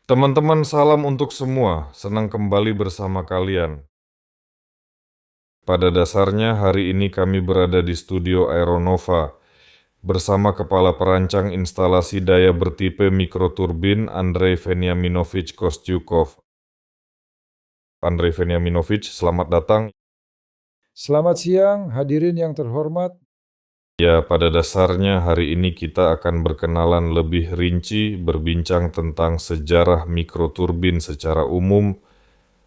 Teman-teman, salam untuk semua. Senang kembali bersama kalian. Pada dasarnya, hari ini kami berada di studio Aeronova bersama Kepala Perancang Instalasi Daya Bertipe Mikroturbin Andrei Veniaminovich Kostyukov. Andrei Veniaminovich, selamat datang. Selamat siang, hadirin yang terhormat. Ya, pada dasarnya hari ini kita akan berkenalan lebih rinci, berbincang tentang sejarah mikroturbin secara umum,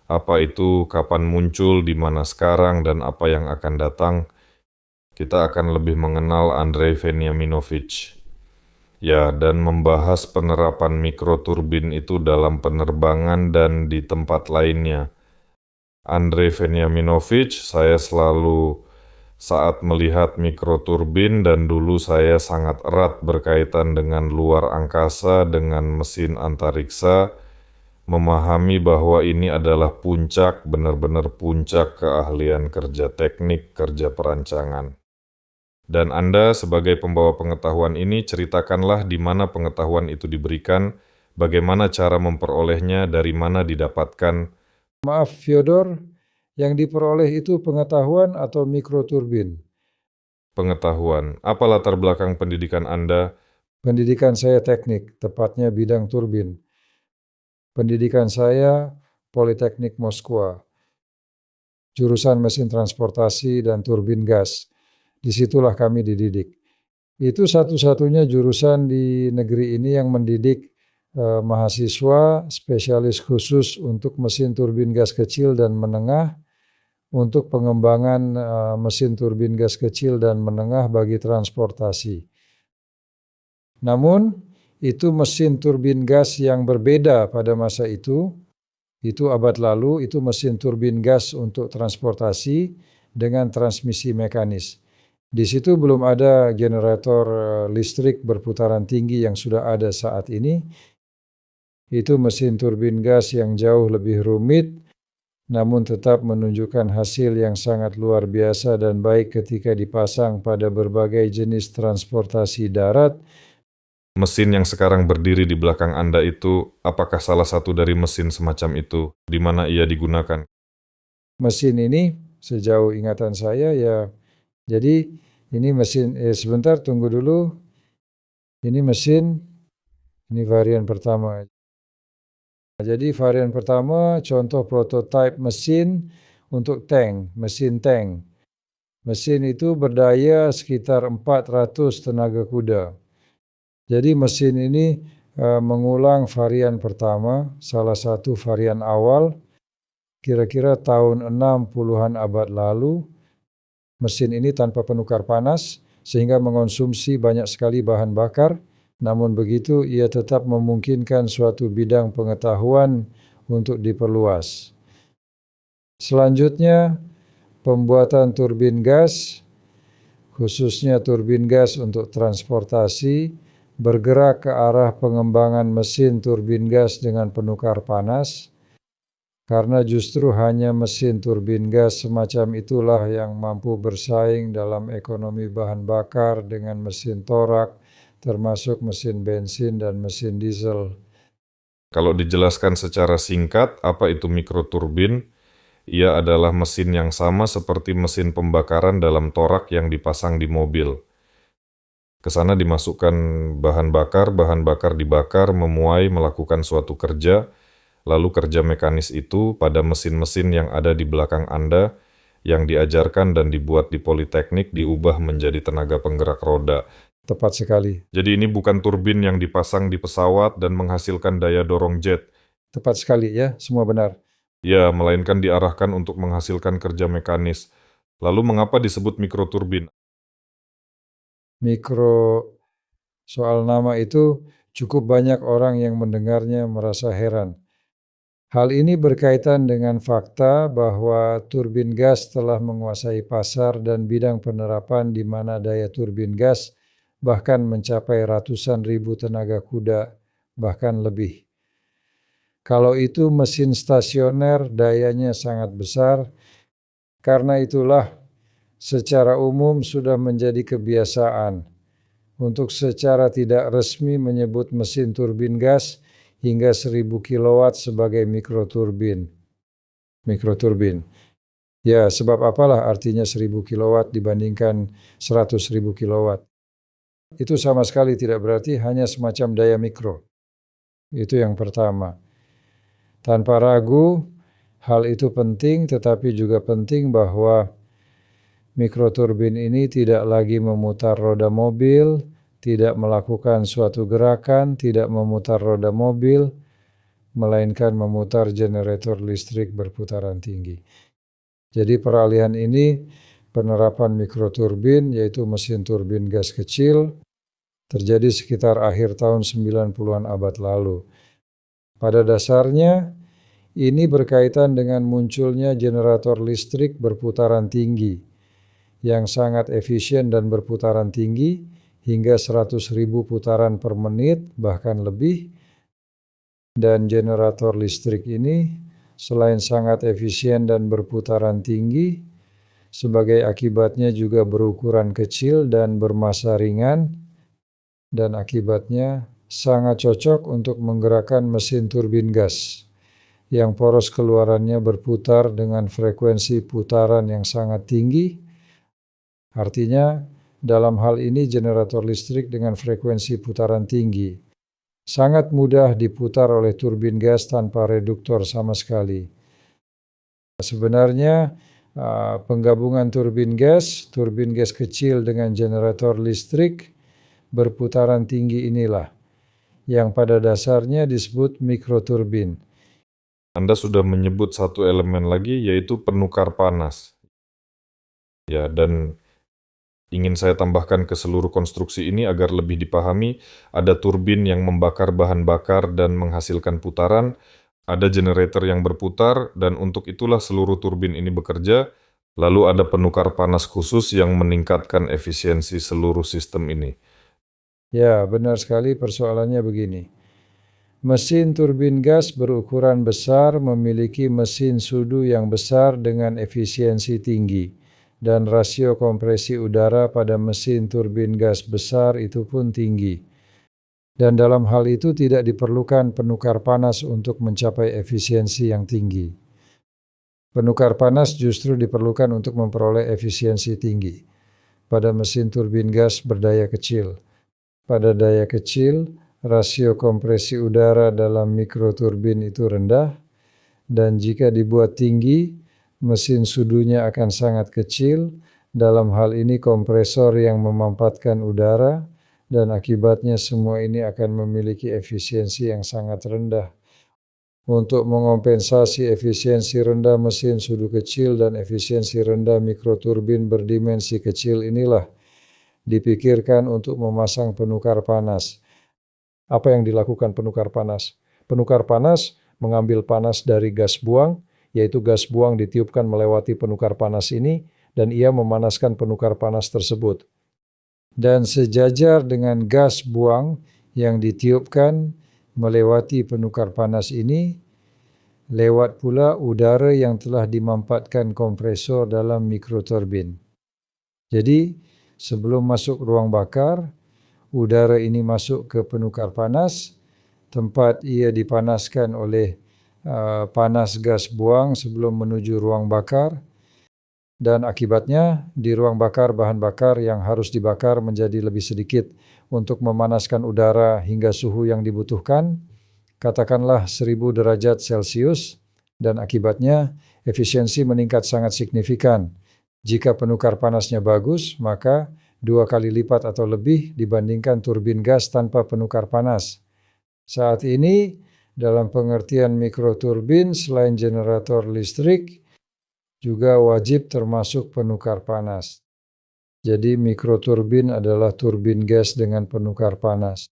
apa itu, kapan muncul, di mana sekarang, dan apa yang akan datang. Kita akan lebih mengenal Andrei Veniaminovich. Ya, dan membahas penerapan mikroturbin itu dalam penerbangan dan di tempat lainnya. Andrei Veniaminovich, saya selalu saat melihat mikroturbin dan dulu saya sangat erat berkaitan dengan luar angkasa, dengan mesin antariksa, memahami bahwa ini adalah puncak, benar-benar puncak keahlian kerja teknik, kerja perancangan. Dan Anda sebagai pembawa pengetahuan ini, ceritakanlah di mana pengetahuan itu diberikan, bagaimana cara memperolehnya, dari mana didapatkan. Maaf, Fyodor, yang diperoleh itu pengetahuan atau mikroturbin? Pengetahuan. Apa latar belakang pendidikan Anda? Pendidikan saya teknik, tepatnya bidang turbin. Pendidikan saya Politeknik Moskwa, jurusan mesin transportasi dan turbin gas. Disitulah kami dididik. Itu satu-satunya jurusan di negeri ini yang mendidik mahasiswa spesialis khusus untuk mesin turbin gas kecil dan menengah, untuk pengembangan mesin turbin gas kecil dan menengah bagi transportasi. Namun, itu mesin turbin gas yang berbeda pada masa itu abad lalu, itu mesin turbin gas untuk transportasi dengan transmisi mekanis. Di situ belum ada generator listrik berputaran tinggi yang sudah ada saat ini. Itu mesin turbin gas yang jauh lebih rumit, namun tetap menunjukkan hasil yang sangat luar biasa dan baik ketika dipasang pada berbagai jenis transportasi darat. Mesin yang sekarang berdiri di belakang Anda itu, apakah salah satu dari mesin semacam itu? Di mana ia digunakan? Mesin ini, sejauh ingatan saya ya, jadi ini mesin, sebentar tunggu dulu. Ini mesin, ini varian pertama. Jadi varian pertama contoh prototipe mesin untuk tank, mesin tank. Mesin itu berdaya sekitar 400 tenaga kuda. Jadi mesin ini mengulang varian pertama, salah satu varian awal, kira-kira tahun 60-an abad lalu. Mesin ini tanpa penukar panas, sehingga mengonsumsi banyak sekali bahan bakar. Namun begitu, ia tetap memungkinkan suatu bidang pengetahuan untuk diperluas. Selanjutnya, pembuatan turbin gas, khususnya turbin gas untuk transportasi, bergerak ke arah pengembangan mesin turbin gas dengan penukar panas, karena justru hanya mesin turbin gas semacam itulah yang mampu bersaing dalam ekonomi bahan bakar dengan mesin torak, termasuk mesin bensin dan mesin diesel. Kalau dijelaskan secara singkat, apa itu mikroturbin? Ia adalah mesin yang sama seperti mesin pembakaran dalam torak yang dipasang di mobil. Ke sana dimasukkan bahan bakar dibakar, memuai, melakukan suatu kerja, lalu kerja mekanis itu pada mesin-mesin yang ada di belakang Anda, yang diajarkan dan dibuat di Politeknik, diubah menjadi tenaga penggerak roda. Tepat sekali. Jadi ini bukan turbin yang dipasang di pesawat dan menghasilkan daya dorong jet. Tepat sekali ya, semua benar. Ya, melainkan diarahkan untuk menghasilkan kerja mekanis. Lalu mengapa disebut mikroturbin? Mikro, soal nama itu cukup banyak orang yang mendengarnya merasa heran. Hal ini berkaitan dengan fakta bahwa turbin gas telah menguasai pasar dan bidang penerapan di mana daya turbin gas bahkan mencapai ratusan ribu tenaga kuda, bahkan lebih. Kalau itu mesin stasioner dayanya sangat besar, karena itulah secara umum sudah menjadi kebiasaan untuk secara tidak resmi menyebut mesin turbin gas hingga 1000 kilowatt sebagai mikroturbin. Ya, sebab apalah artinya 1000 kilowatt dibandingkan 100.000 kilowatt? Itu sama sekali tidak berarti, hanya semacam daya mikro. Itu yang pertama. Tanpa ragu, hal itu penting, tetapi juga penting bahwa mikroturbin ini tidak lagi memutar roda mobil, tidak melakukan suatu gerakan, tidak memutar roda mobil, melainkan memutar generator listrik berputaran tinggi. Jadi peralihan ini, penerapan mikroturbin, yaitu mesin turbin gas kecil, terjadi sekitar akhir tahun 90-an abad lalu. Pada dasarnya, ini berkaitan dengan munculnya generator listrik berputaran tinggi, yang sangat efisien dan berputaran tinggi, hingga 100.000 putaran per menit, bahkan lebih. Dan generator listrik ini, selain sangat efisien dan berputaran tinggi, sebagai akibatnya juga berukuran kecil dan bermassa ringan, dan akibatnya sangat cocok untuk menggerakkan mesin turbin gas, yang poros keluarannya berputar dengan frekuensi putaran yang sangat tinggi. Artinya, dalam hal ini generator listrik dengan frekuensi putaran tinggi sangat mudah diputar oleh turbin gas tanpa reduktor sama sekali. Sebenarnya, penggabungan turbin gas kecil dengan generator listrik berputaran tinggi inilah yang pada dasarnya disebut mikroturbin. Anda sudah menyebut satu elemen lagi, yaitu penukar panas. Ya, dan ingin saya tambahkan ke seluruh konstruksi ini agar lebih dipahami, ada turbin yang membakar bahan bakar dan menghasilkan putaran, ada generator yang berputar, dan untuk itulah seluruh turbin ini bekerja, lalu ada penukar panas khusus yang meningkatkan efisiensi seluruh sistem ini. Ya, benar sekali, persoalannya begini. Mesin turbin gas berukuran besar memiliki mesin sudu yang besar dengan efisiensi tinggi, dan rasio kompresi udara pada mesin turbin gas besar itu pun tinggi. Dan dalam hal itu tidak diperlukan penukar panas untuk mencapai efisiensi yang tinggi. Penukar panas justru diperlukan untuk memperoleh efisiensi tinggi pada mesin turbin gas berdaya kecil. Pada daya kecil, rasio kompresi udara dalam mikroturbin itu rendah, dan jika dibuat tinggi, mesin sudunya akan sangat kecil. Dalam hal ini kompresor yang memampatkan udara, dan akibatnya semua ini akan memiliki efisiensi yang sangat rendah. Untuk mengompensasi efisiensi rendah mesin sudu kecil dan efisiensi rendah mikroturbin berdimensi kecil inilah dipikirkan untuk memasang penukar panas. Apa yang dilakukan penukar panas? Penukar panas mengambil panas dari gas buang, yaitu gas buang ditiupkan melewati penukar panas ini, dan ia memanaskan penukar panas tersebut. Dan sejajar dengan gas buang yang ditiupkan melewati penukar panas ini, lewat pula udara yang telah dimampatkan kompresor dalam mikroturbin. Jadi, sebelum masuk ruang bakar, udara ini masuk ke penukar panas, tempat ia dipanaskan oleh panas gas buang sebelum menuju ruang bakar, dan akibatnya di ruang bakar bahan bakar yang harus dibakar menjadi lebih sedikit untuk memanaskan udara hingga suhu yang dibutuhkan, katakanlah 1000 derajat Celcius, dan akibatnya efisiensi meningkat sangat signifikan. Jika penukar panasnya bagus, maka 2 kali lipat atau lebih dibandingkan turbin gas tanpa penukar panas. Saat ini, dalam pengertian mikroturbin, selain generator listrik, juga wajib termasuk penukar panas. Jadi mikroturbin adalah turbin gas dengan penukar panas.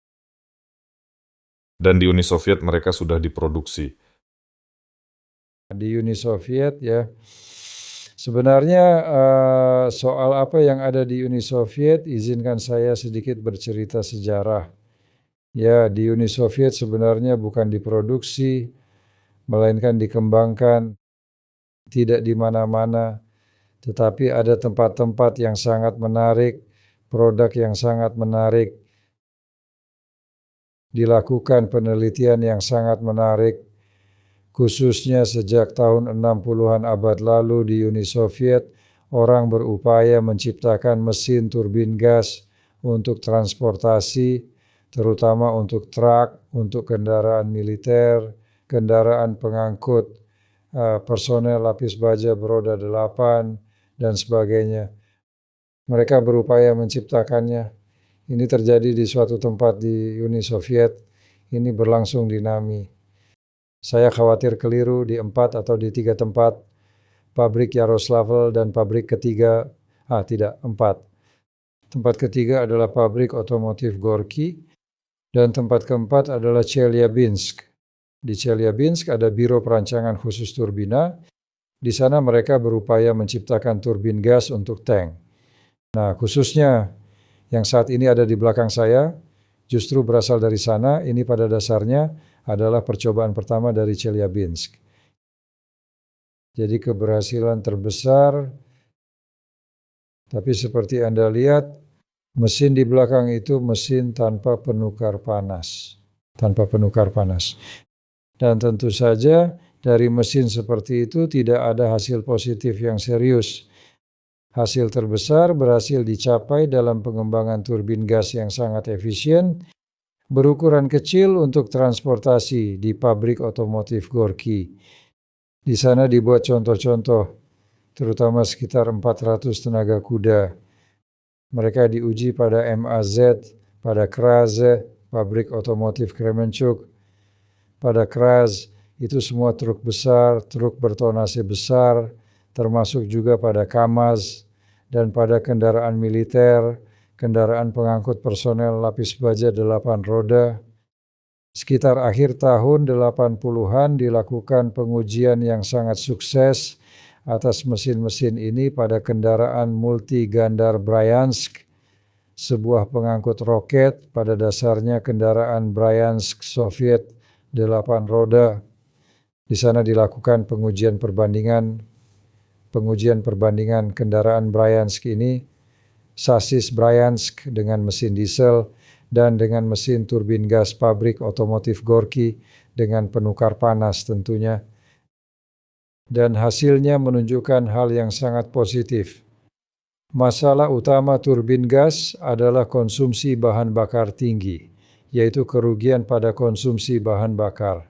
Dan di Uni Soviet mereka sudah diproduksi. Di Uni Soviet ya, sebenarnya soal apa yang ada di Uni Soviet, izinkan saya sedikit bercerita sejarah. Ya, di Uni Soviet sebenarnya bukan diproduksi, melainkan dikembangkan, tidak di mana-mana, tetapi ada tempat-tempat yang sangat menarik, produk yang sangat menarik. dilakukan penelitian yang sangat menarik, khususnya sejak tahun 60-an abad lalu di Uni Soviet, orang berupaya menciptakan mesin turbin gas untuk transportasi, terutama untuk truk, untuk kendaraan militer, kendaraan pengangkut personel lapis baja beroda 8, dan sebagainya. Mereka berupaya menciptakannya. Ini terjadi di suatu tempat di Uni Soviet. Ini berlangsung dinami. Saya khawatir keliru di 4 atau di 3 tempat. Pabrik Yaroslavl dan pabrik ketiga, tidak, 4. Tempat ketiga adalah pabrik otomotif Gorky, dan tempat keempat adalah Chelyabinsk. Di Chelyabinsk ada Biro Perancangan Khusus Turbina. Di sana mereka berupaya menciptakan turbin gas untuk tank. Nah, khususnya yang saat ini ada di belakang saya, justru berasal dari sana. Ini pada dasarnya adalah percobaan pertama dari Chelyabinsk. Jadi keberhasilan terbesar, tapi seperti Anda lihat, mesin di belakang itu mesin tanpa penukar panas. Tanpa penukar panas. Dan tentu saja dari mesin seperti itu tidak ada hasil positif yang serius. Hasil terbesar berhasil dicapai dalam pengembangan turbin gas yang sangat efisien, berukuran kecil untuk transportasi di pabrik otomotif Gorky. Di sana dibuat contoh-contoh, terutama sekitar 400 tenaga kuda. Mereka diuji pada MAZ, pada Kraz, pabrik otomotif Kremenchuk. Pada Kraz, itu semua truk besar, truk bertonase besar, termasuk juga pada KAMAZ, dan pada kendaraan militer, kendaraan pengangkut personel lapis baja 8 roda. Sekitar akhir tahun 80-an dilakukan pengujian yang sangat sukses atas mesin-mesin ini pada kendaraan multigandar Bryansk, sebuah pengangkut roket, pada dasarnya kendaraan Bryansk Soviet 8 roda. Di sana dilakukan pengujian perbandingan kendaraan Bryansk ini, sasis Bryansk dengan mesin diesel dan dengan mesin turbin gas pabrik otomotif Gorky dengan penukar panas tentunya. Dan hasilnya menunjukkan hal yang sangat positif. Masalah utama turbin gas adalah konsumsi bahan bakar tinggi, yaitu kerugian pada konsumsi bahan bakar.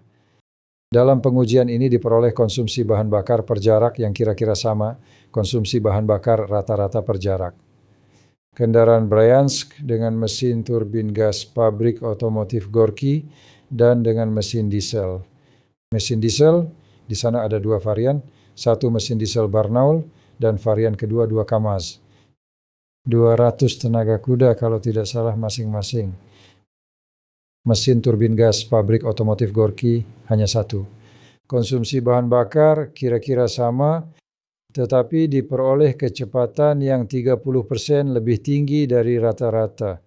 Dalam pengujian ini diperoleh konsumsi bahan bakar per jarak yang kira-kira sama konsumsi bahan bakar rata-rata per jarak. Kendaraan Bryansk dengan mesin turbin gas pabrik otomotif Gorky dan dengan mesin diesel. Mesin diesel di sana ada 2 varian, satu mesin diesel Barnaul dan varian kedua 2 KAMAZ. 200 tenaga kuda kalau tidak salah masing-masing. Mesin turbin gas pabrik otomotif Gorky hanya 1. Konsumsi bahan bakar kira-kira sama, tetapi diperoleh kecepatan yang 30% lebih tinggi dari rata-rata.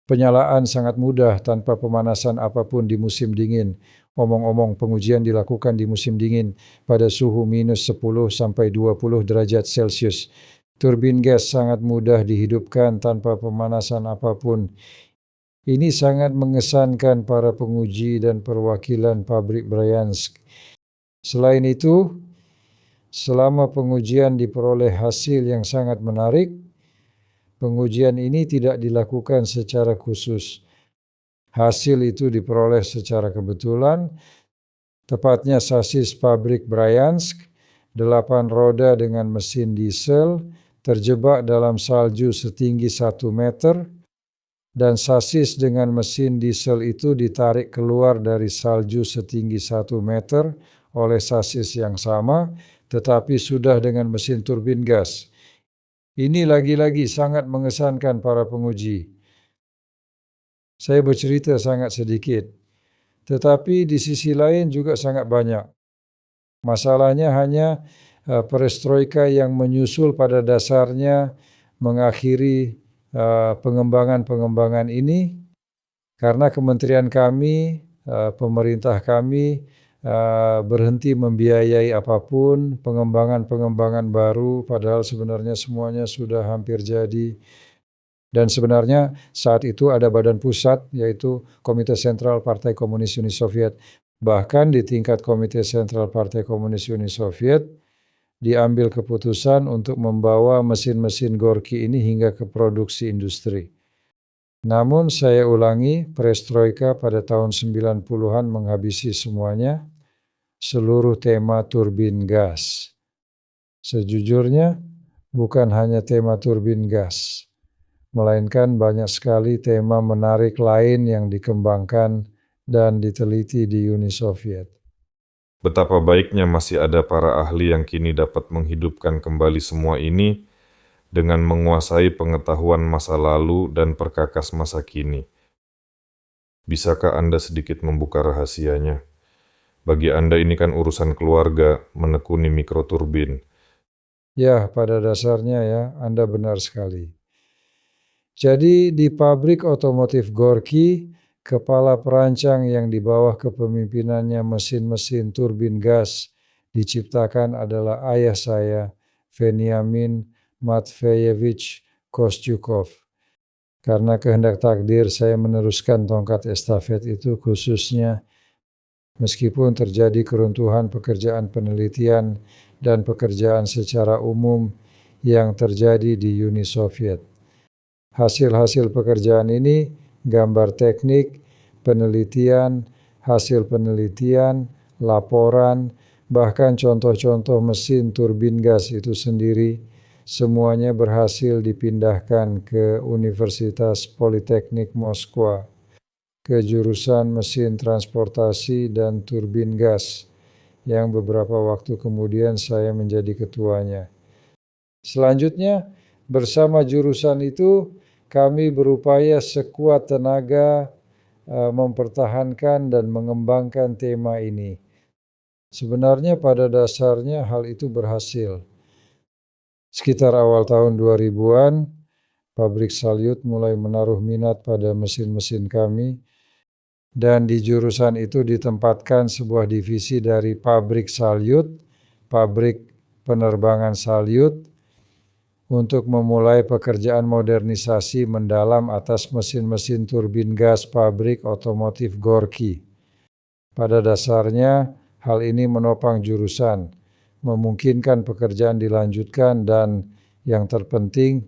Penyalaan sangat mudah tanpa pemanasan apapun di musim dingin. Omong-omong, pengujian dilakukan di musim dingin pada suhu minus 10 sampai 20 derajat Celcius. Turbin gas sangat mudah dihidupkan tanpa pemanasan apapun. Ini sangat mengesankan para penguji dan perwakilan pabrik Bryansk. Selain itu, selama pengujian diperoleh hasil yang sangat menarik, pengujian ini tidak dilakukan secara khusus. Hasil itu diperoleh secara kebetulan, tepatnya sasis pabrik Bryansk, 8 roda dengan mesin diesel, terjebak dalam salju setinggi 1 meter, dan sasis dengan mesin diesel itu ditarik keluar dari salju setinggi 1 meter oleh sasis yang sama, tetapi sudah dengan mesin turbin gas. Ini lagi-lagi sangat mengesankan para penguji. Saya bercerita sangat sedikit, tetapi di sisi lain juga sangat banyak. Masalahnya hanya perestroika yang menyusul pada dasarnya mengakhiri pengembangan ini, karena kementerian kami, pemerintah kami berhenti membiayai apapun pengembangan baru, padahal sebenarnya semuanya sudah hampir jadi. Dan sebenarnya saat itu ada badan pusat, yaitu Komite Sentral Partai Komunis Uni Soviet. Bahkan di tingkat Komite Sentral Partai Komunis Uni Soviet, diambil keputusan untuk membawa mesin-mesin Gorki ini hingga ke produksi industri. Namun saya ulangi, perestroika pada tahun 90-an menghabisi semuanya, seluruh tema turbin gas. Sejujurnya, bukan hanya tema turbin gas, melainkan banyak sekali tema menarik lain yang dikembangkan dan diteliti di Uni Soviet. Betapa baiknya masih ada para ahli yang kini dapat menghidupkan kembali semua ini dengan menguasai pengetahuan masa lalu dan perkakas masa kini. Bisakah Anda sedikit membuka rahasianya? Bagi Anda ini kan urusan keluarga, menekuni mikroturbin. Ya, pada dasarnya ya, Anda benar sekali. Jadi di pabrik otomotif Gorki, kepala perancang yang di bawah kepemimpinannya mesin-mesin turbin gas diciptakan adalah ayah saya, Veniamin Matveyevich Kostyukov. Karena kehendak takdir saya meneruskan tongkat estafet itu, khususnya meskipun terjadi keruntuhan pekerjaan penelitian dan pekerjaan secara umum yang terjadi di Uni Soviet. Hasil-hasil pekerjaan ini, gambar teknik, penelitian, hasil penelitian, laporan, bahkan contoh-contoh mesin turbin gas itu sendiri, semuanya berhasil dipindahkan ke Universitas Politeknik Moskwa, ke jurusan mesin transportasi dan turbin gas, yang beberapa waktu kemudian saya menjadi ketuanya. Selanjutnya, bersama jurusan itu, kami berupaya sekuat tenaga mempertahankan dan mengembangkan tema ini. Sebenarnya pada dasarnya hal itu berhasil. Sekitar awal tahun 2000-an, pabrik Salyut mulai menaruh minat pada mesin-mesin kami, dan di jurusan itu ditempatkan sebuah divisi dari pabrik Salyut, pabrik penerbangan Salyut, untuk memulai pekerjaan modernisasi mendalam atas mesin-mesin turbin gas pabrik otomotif Gorki. Pada dasarnya, hal ini menopang jurusan, memungkinkan pekerjaan dilanjutkan, dan yang terpenting,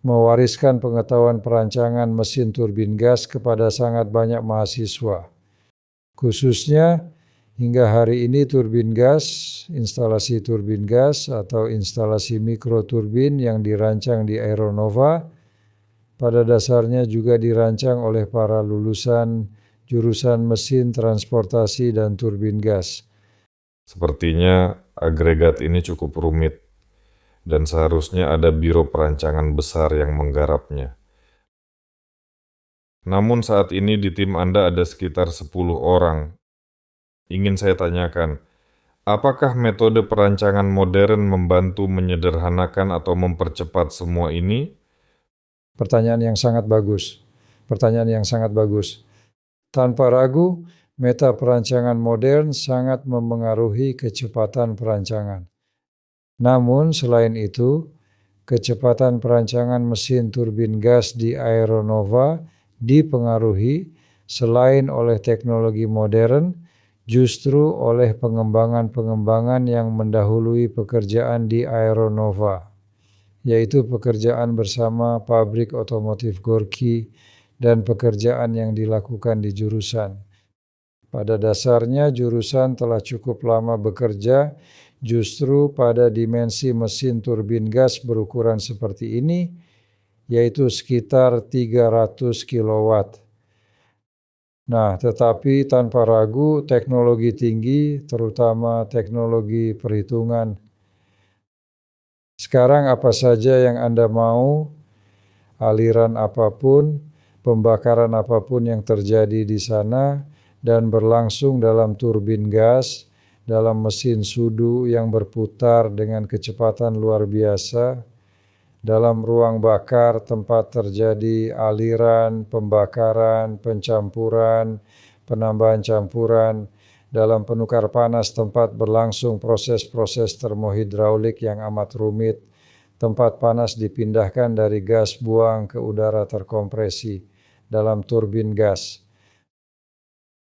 mewariskan pengetahuan perancangan mesin turbin gas kepada sangat banyak mahasiswa. Khususnya, hingga hari ini turbin gas, instalasi turbin gas atau instalasi mikroturbin yang dirancang di Aeronova, pada dasarnya juga dirancang oleh para lulusan jurusan mesin transportasi dan turbin gas. Sepertinya agregat ini cukup rumit, dan seharusnya ada biro perancangan besar yang menggarapnya. Namun saat ini di tim Anda ada sekitar 10 orang. Ingin saya tanyakan, apakah metode perancangan modern membantu menyederhanakan atau mempercepat semua ini? Pertanyaan yang sangat bagus. Tanpa ragu, meta perancangan modern sangat memengaruhi kecepatan perancangan. Namun selain itu, kecepatan perancangan mesin turbin gas di Aeronova dipengaruhi selain oleh teknologi modern, justru oleh pengembangan-pengembangan yang mendahului pekerjaan di Aeronova, yaitu pekerjaan bersama pabrik otomotif Gorki dan pekerjaan yang dilakukan di jurusan. Pada dasarnya jurusan telah cukup lama bekerja justru pada dimensi mesin turbin gas berukuran seperti ini, yaitu sekitar 300 kW. Nah, tetapi tanpa ragu teknologi tinggi, terutama teknologi perhitungan. Sekarang apa saja yang Anda mau, aliran apapun, pembakaran apapun yang terjadi di sana, dan berlangsung dalam turbin gas, dalam mesin sudu yang berputar dengan kecepatan luar biasa, dalam ruang bakar tempat terjadi aliran, pembakaran, pencampuran, penambahan campuran, dalam penukar panas tempat berlangsung proses-proses termohidraulik yang amat rumit, tempat panas dipindahkan dari gas buang ke udara terkompresi dalam turbin gas.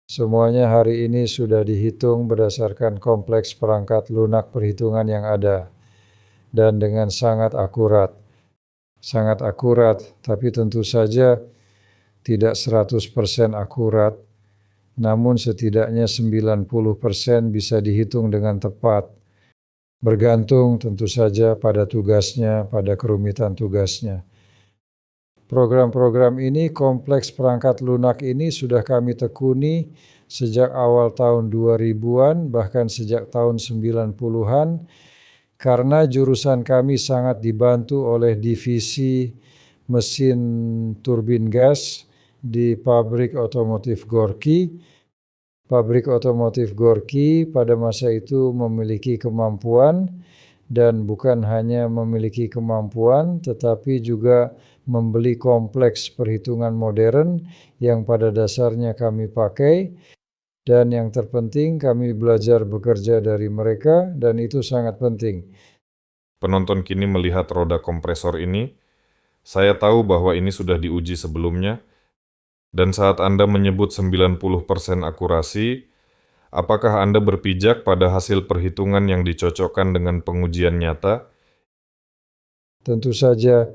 Semuanya hari ini sudah dihitung berdasarkan kompleks perangkat lunak perhitungan yang ada dan dengan sangat akurat. Sangat akurat, tapi tentu saja tidak 100% akurat, namun setidaknya 90% bisa dihitung dengan tepat. Bergantung tentu saja pada tugasnya, pada kerumitan tugasnya. Program-program ini, kompleks perangkat lunak ini sudah kami tekuni sejak awal tahun 2000-an, bahkan sejak tahun 90-an, karena jurusan kami sangat dibantu oleh divisi mesin turbin gas di pabrik otomotif Gorky. Pabrik otomotif Gorky pada masa itu memiliki kemampuan, dan bukan hanya memiliki kemampuan, tetapi juga membeli kompleks perhitungan modern yang pada dasarnya kami pakai, dan yang terpenting kami belajar bekerja dari mereka, dan itu sangat penting. Penonton kini melihat roda kompresor ini. Saya tahu bahwa ini sudah diuji sebelumnya, dan saat Anda menyebut 90% akurasi, apakah Anda berpijak pada hasil perhitungan yang dicocokkan dengan pengujian nyata? Tentu saja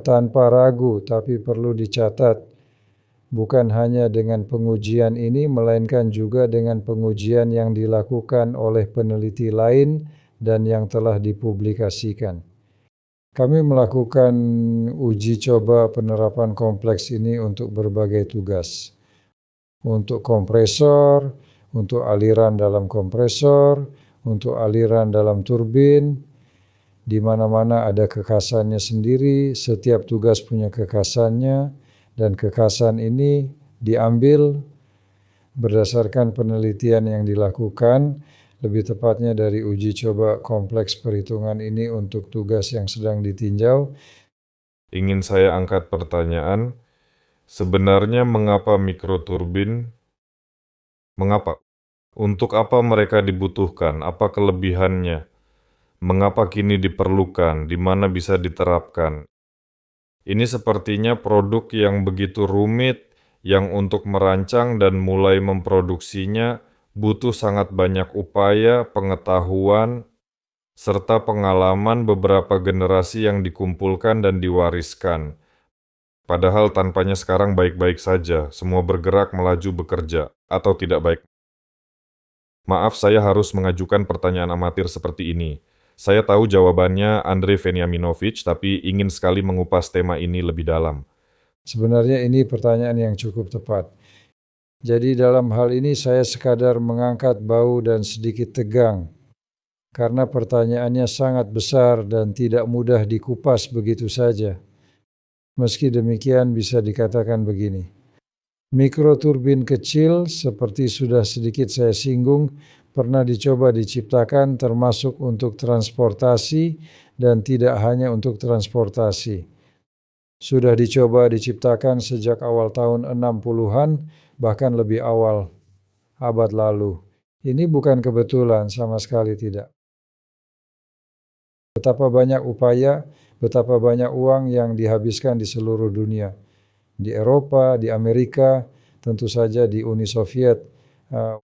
tanpa ragu, tapi perlu dicatat, bukan hanya dengan pengujian ini, melainkan juga dengan pengujian yang dilakukan oleh peneliti lain dan yang telah dipublikasikan. Kami melakukan uji coba penerapan kompleks ini untuk berbagai tugas. Untuk kompresor, untuk aliran dalam kompresor, untuk aliran dalam turbin, di mana-mana ada kekhasannya sendiri, setiap tugas punya kekhasannya, dan kekhasan ini diambil berdasarkan penelitian yang dilakukan, lebih tepatnya dari uji coba kompleks perhitungan ini untuk tugas yang sedang ditinjau. Ingin saya angkat pertanyaan, sebenarnya mengapa mikroturbin? Mengapa? Untuk apa mereka dibutuhkan? Apa kelebihannya? Mengapa kini diperlukan? Di mana bisa diterapkan? Ini sepertinya produk yang begitu rumit, yang untuk merancang dan mulai memproduksinya butuh sangat banyak upaya, pengetahuan, serta pengalaman beberapa generasi yang dikumpulkan dan diwariskan. Padahal tanpanya sekarang baik-baik saja, semua bergerak, melaju, bekerja, atau tidak baik. Maaf, saya harus mengajukan pertanyaan amatir seperti ini. Saya tahu jawabannya Andrei Veniaminovich, tapi ingin sekali mengupas tema ini lebih dalam. Sebenarnya ini pertanyaan yang cukup tepat. Jadi dalam hal ini saya sekadar mengangkat bau dan sedikit tegang, karena pertanyaannya sangat besar dan tidak mudah dikupas begitu saja. Meski demikian bisa dikatakan begini. Mikroturbin kecil, seperti sudah sedikit saya singgung, pernah dicoba diciptakan termasuk untuk transportasi dan tidak hanya untuk transportasi. Sudah dicoba diciptakan sejak awal tahun 60-an, bahkan lebih awal abad lalu. Ini bukan kebetulan, sama sekali tidak. Betapa banyak upaya, betapa banyak uang yang dihabiskan di seluruh dunia. Di Eropa, di Amerika, tentu saja di Uni Soviet,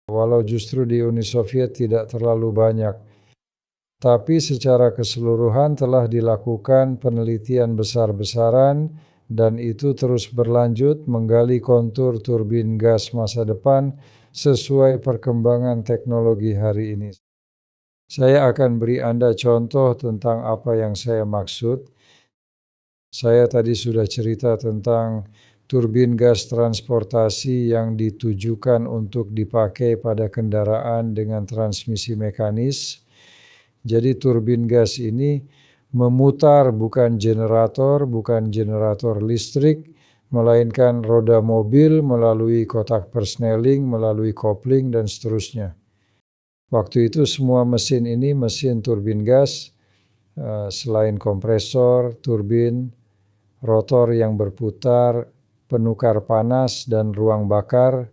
walau justru di Uni Soviet tidak terlalu banyak. Tapi secara keseluruhan telah dilakukan penelitian besar-besaran, dan itu terus berlanjut menggali kontur turbin gas masa depan sesuai perkembangan teknologi hari ini. Saya akan beri Anda contoh tentang apa yang saya maksud. Saya tadi sudah cerita tentang turbin gas transportasi yang ditujukan untuk dipakai pada kendaraan dengan transmisi mekanis. Jadi turbin gas ini memutar bukan generator listrik, melainkan roda mobil melalui kotak persneling, melalui kopling, dan seterusnya. Waktu itu semua mesin ini mesin turbin gas, selain kompresor, turbin, rotor yang berputar, penukar panas, dan ruang bakar,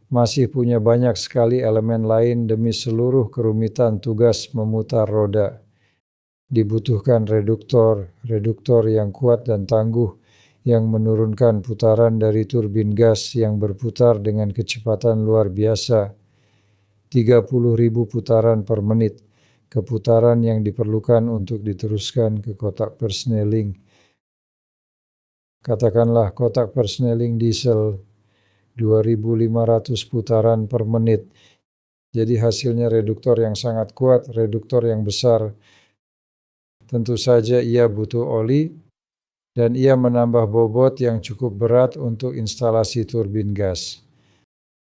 masih punya banyak sekali elemen lain demi seluruh kerumitan tugas memutar roda. Dibutuhkan reduktor yang kuat dan tangguh yang menurunkan putaran dari turbin gas yang berputar dengan kecepatan luar biasa, 30.000 putaran per menit, keputaran yang diperlukan untuk diteruskan ke kotak persneling. Katakanlah kotak persneling diesel 2.500 putaran per menit. Jadi hasilnya reduktor yang sangat kuat, reduktor yang besar. Tentu saja ia butuh oli dan ia menambah bobot yang cukup berat untuk instalasi turbin gas.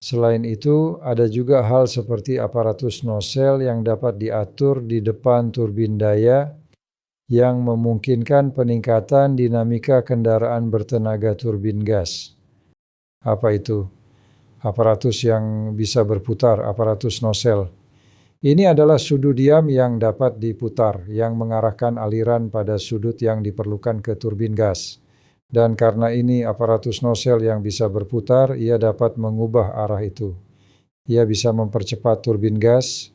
Selain itu, ada juga hal seperti aparatus nosel yang dapat diatur di depan turbin daya yang memungkinkan peningkatan dinamika kendaraan bertenaga turbin gas. Apa itu? Aparatus yang bisa berputar, aparatus nosel. Ini adalah sudut diam yang dapat diputar, yang mengarahkan aliran pada sudut yang diperlukan ke turbin gas. Dan karena ini aparatus nosel yang bisa berputar, ia dapat mengubah arah itu. Ia bisa mempercepat turbin gas,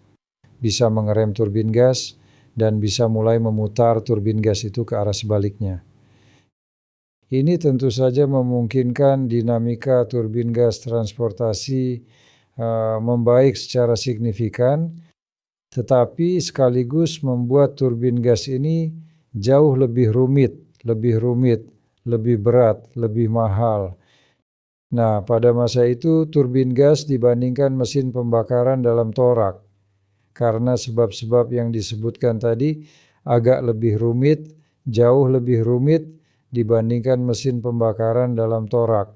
bisa mengerem turbin gas, dan bisa mulai memutar turbin gas itu ke arah sebaliknya. Ini tentu saja memungkinkan dinamika turbin gas transportasi membaik secara signifikan, tetapi sekaligus membuat turbin gas ini jauh lebih rumit, lebih berat, lebih mahal. Nah, pada masa itu turbin gas dibandingkan mesin pembakaran dalam torak. Karena sebab-sebab yang disebutkan tadi agak lebih rumit, jauh lebih rumit dibandingkan mesin pembakaran dalam torak.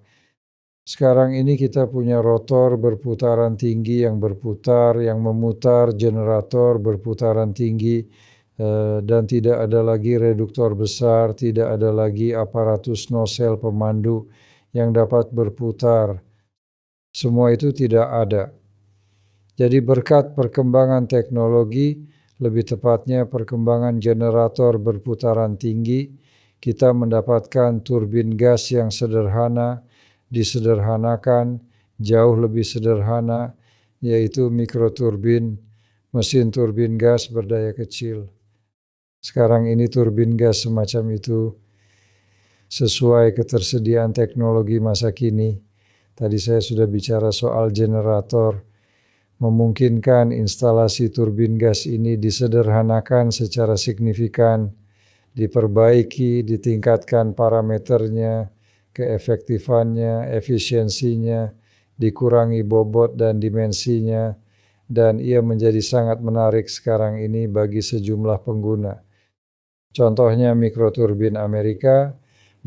Sekarang ini kita punya rotor berputaran tinggi yang berputar, yang memutar, generator berputaran tinggi, dan tidak ada lagi reduktor besar, tidak ada lagi aparatus nosel pemandu yang dapat berputar. Semua itu tidak ada. Jadi berkat perkembangan teknologi, lebih tepatnya perkembangan generator berputaran tinggi, kita mendapatkan turbin gas yang sederhana, disederhanakan, jauh lebih sederhana, yaitu mikroturbin, mesin turbin gas berdaya kecil. Sekarang ini turbin gas semacam itu sesuai ketersediaan teknologi masa kini. Tadi saya sudah bicara soal generator, memungkinkan instalasi turbin gas ini disederhanakan secara signifikan, diperbaiki, ditingkatkan parameternya, keefektifannya, efisiensinya, dikurangi bobot dan dimensinya, dan ia menjadi sangat menarik sekarang ini bagi sejumlah pengguna. Contohnya mikroturbin Amerika,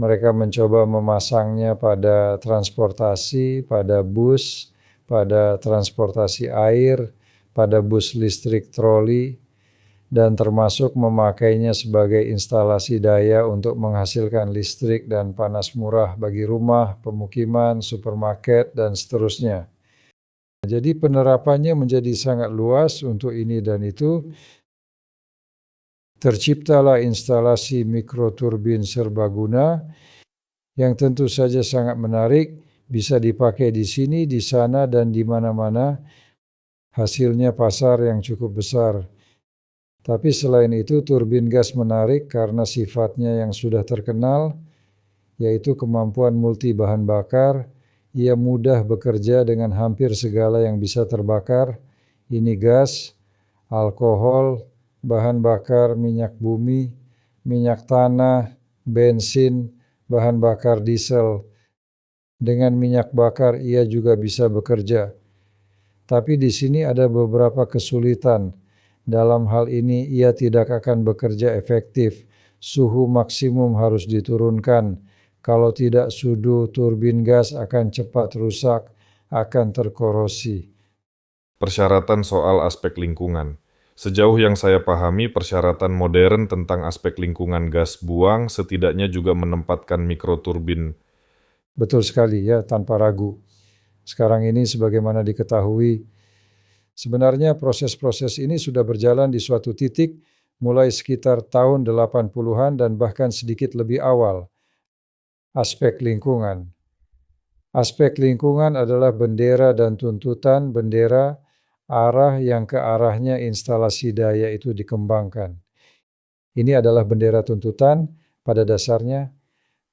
mereka mencoba memasangnya pada transportasi, pada bus, pada transportasi air, pada bus listrik troli, dan termasuk memakainya sebagai instalasi daya untuk menghasilkan listrik dan panas murah bagi rumah, pemukiman, supermarket, dan seterusnya. Jadi penerapannya menjadi sangat luas untuk ini dan itu. Terciptalah instalasi mikroturbin serbaguna yang tentu saja sangat menarik, bisa dipakai di sini, di sana, dan di mana-mana. Hasilnya pasar yang cukup besar. Tapi selain itu turbin gas menarik karena sifatnya yang sudah terkenal, yaitu kemampuan multi bahan bakar. Ia mudah bekerja dengan hampir segala yang bisa terbakar. Ini gas, alkohol, bahan bakar minyak bumi, minyak tanah, bensin, bahan bakar diesel. Dengan minyak bakar ia juga bisa bekerja. Tapi di sini ada beberapa kesulitan. Dalam hal ini ia tidak akan bekerja efektif. Suhu maksimum harus diturunkan. Kalau tidak sudu turbin gas akan cepat rusak, akan terkorosi. Persyaratan soal aspek lingkungan. Sejauh yang saya pahami, persyaratan modern tentang aspek lingkungan gas buang setidaknya juga menempatkan mikroturbin. Betul sekali ya, tanpa ragu. Sekarang ini sebagaimana diketahui, sebenarnya proses-proses ini sudah berjalan di suatu titik mulai sekitar tahun 80-an dan bahkan sedikit lebih awal. Aspek lingkungan. Aspek lingkungan adalah bendera dan tuntutan bendera arah yang ke arahnya instalasi daya itu dikembangkan. Ini adalah bendera tuntutan, pada dasarnya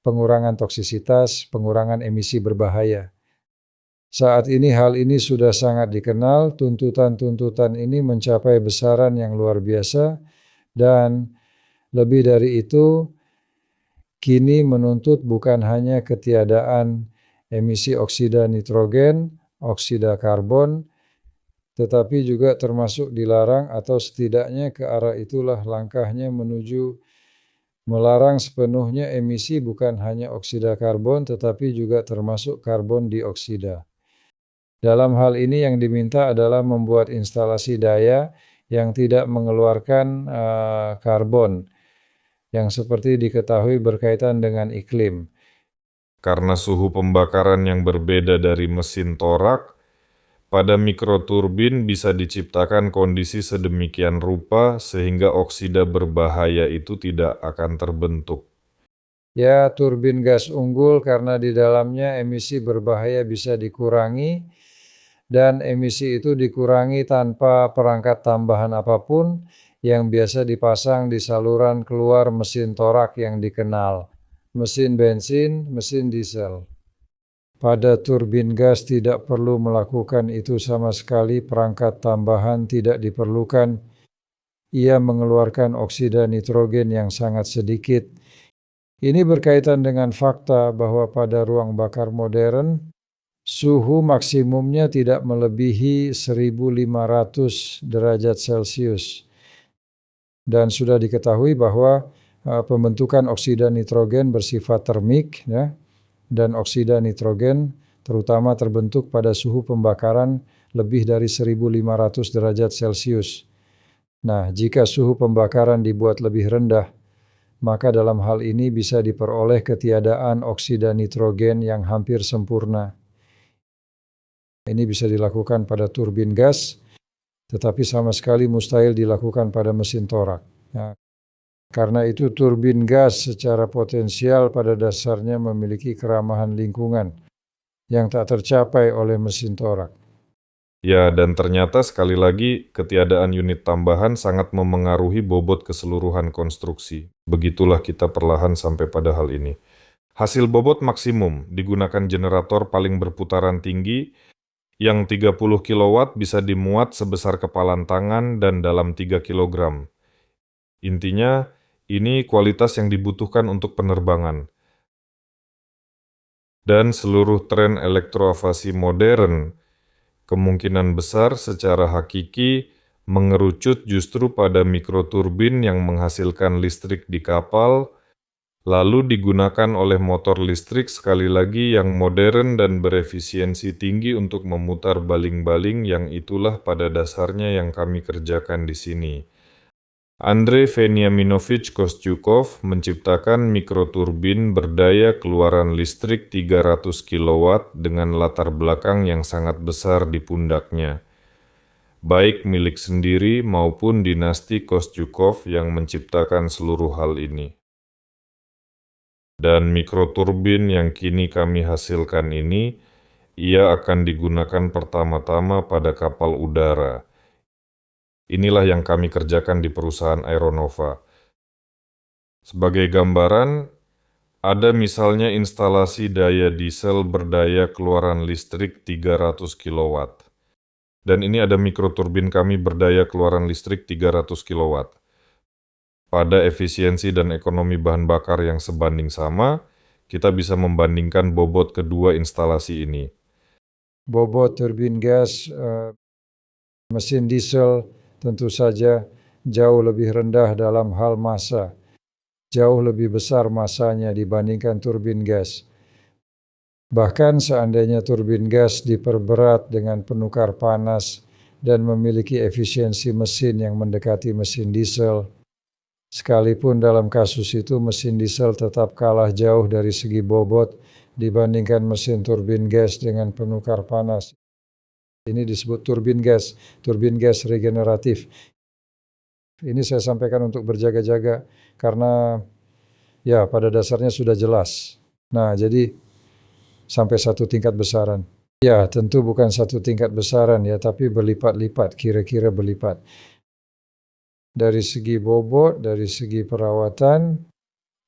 pengurangan toksisitas, pengurangan emisi berbahaya. Saat ini hal ini sudah sangat dikenal, tuntutan-tuntutan ini mencapai besaran yang luar biasa, dan lebih dari itu, kini menuntut bukan hanya ketiadaan emisi oksida nitrogen, oksida karbon, tetapi juga termasuk dilarang atau setidaknya ke arah itulah langkahnya menuju melarang sepenuhnya emisi bukan hanya oksida karbon tetapi juga termasuk karbon dioksida. Dalam hal ini yang diminta adalah membuat instalasi daya yang tidak mengeluarkan karbon, yang seperti diketahui berkaitan dengan iklim. Karena suhu pembakaran yang berbeda dari mesin torak, pada mikroturbin bisa diciptakan kondisi sedemikian rupa sehingga oksida berbahaya itu tidak akan terbentuk. Ya, turbin gas unggul karena di dalamnya emisi berbahaya bisa dikurangi, dan emisi itu dikurangi tanpa perangkat tambahan apapun yang biasa dipasang di saluran keluar mesin torak yang dikenal, mesin bensin, mesin diesel. Pada turbin gas tidak perlu melakukan itu sama sekali, perangkat tambahan tidak diperlukan. Ia mengeluarkan oksida nitrogen yang sangat sedikit. Ini berkaitan dengan fakta bahwa pada ruang bakar modern, suhu maksimumnya tidak melebihi 1500 derajat Celcius. Dan sudah diketahui bahwa pembentukan oksida nitrogen bersifat termik, ya, dan oksida nitrogen terutama terbentuk pada suhu pembakaran lebih dari 1500 derajat Celcius. Nah, jika suhu pembakaran dibuat lebih rendah, maka dalam hal ini bisa diperoleh ketiadaan oksida nitrogen yang hampir sempurna. Ini bisa dilakukan pada turbin gas, tetapi sama sekali mustahil dilakukan pada mesin torak. Nah, karena itu turbin gas secara potensial pada dasarnya memiliki keramahan lingkungan yang tak tercapai oleh mesin torak. Ya, dan ternyata sekali lagi ketiadaan unit tambahan sangat memengaruhi bobot keseluruhan konstruksi. Begitulah kita perlahan sampai pada hal ini. Hasil bobot maksimum digunakan generator paling berputaran tinggi yang 30 kW bisa dimuat sebesar kepalan tangan dan dalam 3 kg. Intinya, ini kualitas yang dibutuhkan untuk penerbangan. Dan seluruh tren elektroavasi modern kemungkinan besar secara hakiki mengerucut justru pada mikroturbin yang menghasilkan listrik di kapal, lalu digunakan oleh motor listrik sekali lagi yang modern dan berefisiensi tinggi untuk memutar baling-baling yang itulah pada dasarnya yang kami kerjakan di sini. Andrei Veniaminovich Kostyukov menciptakan mikroturbin berdaya keluaran listrik 300 kW dengan latar belakang yang sangat besar di pundaknya, baik milik sendiri maupun dinasti Kostyukov yang menciptakan seluruh hal ini. Dan mikroturbin yang kini kami hasilkan ini, ia akan digunakan pertama-tama pada kapal udara. Inilah yang kami kerjakan di perusahaan Aeronova. Sebagai gambaran, ada misalnya instalasi daya diesel berdaya keluaran listrik 300 kW. Dan ini ada mikroturbin kami berdaya keluaran listrik 300 kW. Pada efisiensi dan ekonomi bahan bakar yang sebanding sama, kita bisa membandingkan bobot kedua instalasi ini. Bobot turbin gas, mesin diesel tentu saja jauh lebih rendah dalam hal massa. Jauh lebih besar massanya dibandingkan turbin gas. Bahkan seandainya turbin gas diperberat dengan penukar panas dan memiliki efisiensi mesin yang mendekati mesin diesel, sekalipun dalam kasus itu mesin diesel tetap kalah jauh dari segi bobot dibandingkan mesin turbin gas dengan penukar panas. Ini disebut turbin gas regeneratif. Ini saya sampaikan untuk berjaga-jaga karena ya pada dasarnya sudah jelas. Nah, jadi sampai satu tingkat besaran. Ya, tentu bukan satu tingkat besaran ya, tapi berlipat-lipat, kira-kira berlipat. Dari segi bobot, dari segi perawatan,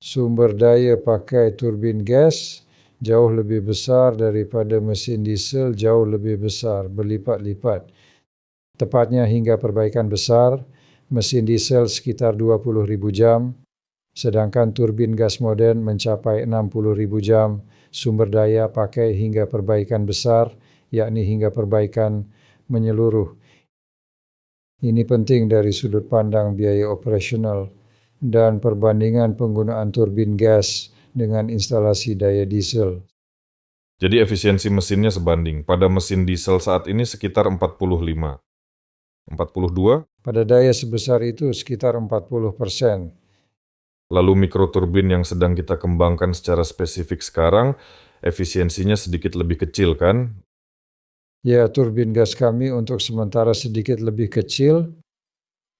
sumber daya pakai turbin gas jauh lebih besar daripada mesin diesel, jauh lebih besar, berlipat-lipat. Tepatnya hingga perbaikan besar, mesin diesel sekitar 20.000 jam, sedangkan turbin gas modern mencapai 60.000 jam. Sumber daya pakai hingga perbaikan besar, yakni hingga perbaikan menyeluruh. Ini penting dari sudut pandang biaya operasional dan perbandingan penggunaan turbin gas dengan instalasi daya diesel. Jadi efisiensi mesinnya sebanding. Pada mesin diesel saat ini sekitar 45. 42? Pada daya sebesar itu sekitar 40%. Lalu mikroturbin yang sedang kita kembangkan secara spesifik sekarang, efisiensinya sedikit lebih kecil kan? Ya, turbin gas kami untuk sementara sedikit lebih kecil.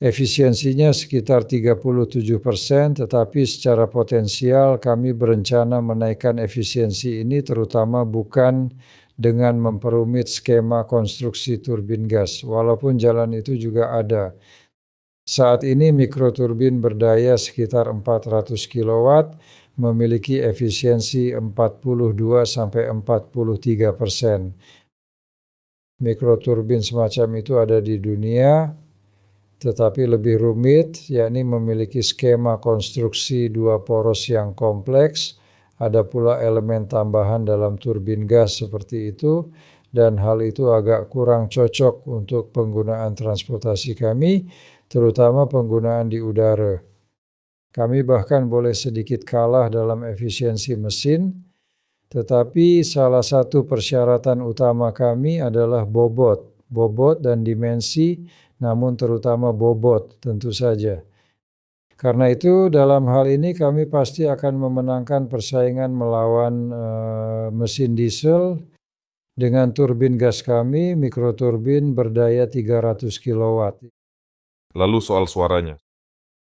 Efisiensinya sekitar 37%, tetapi secara potensial kami berencana menaikkan efisiensi ini terutama bukan dengan memperumit skema konstruksi turbin gas, walaupun jalan itu juga ada. Saat ini mikroturbin berdaya sekitar 400 kW memiliki efisiensi 42-43%. Mikroturbin semacam itu ada di dunia, tetapi lebih rumit, yakni memiliki skema konstruksi dua poros yang kompleks. Ada pula elemen tambahan dalam turbin gas seperti itu, dan hal itu agak kurang cocok untuk penggunaan transportasi kami, terutama penggunaan di udara. Kami bahkan boleh sedikit kalah dalam efisiensi mesin, tetapi salah satu persyaratan utama kami adalah bobot dan dimensi, namun terutama bobot tentu saja. Karena itu dalam hal ini kami pasti akan memenangkan persaingan melawan mesin diesel dengan turbin gas kami, mikroturbin berdaya 300 kW. Lalu soal suaranya,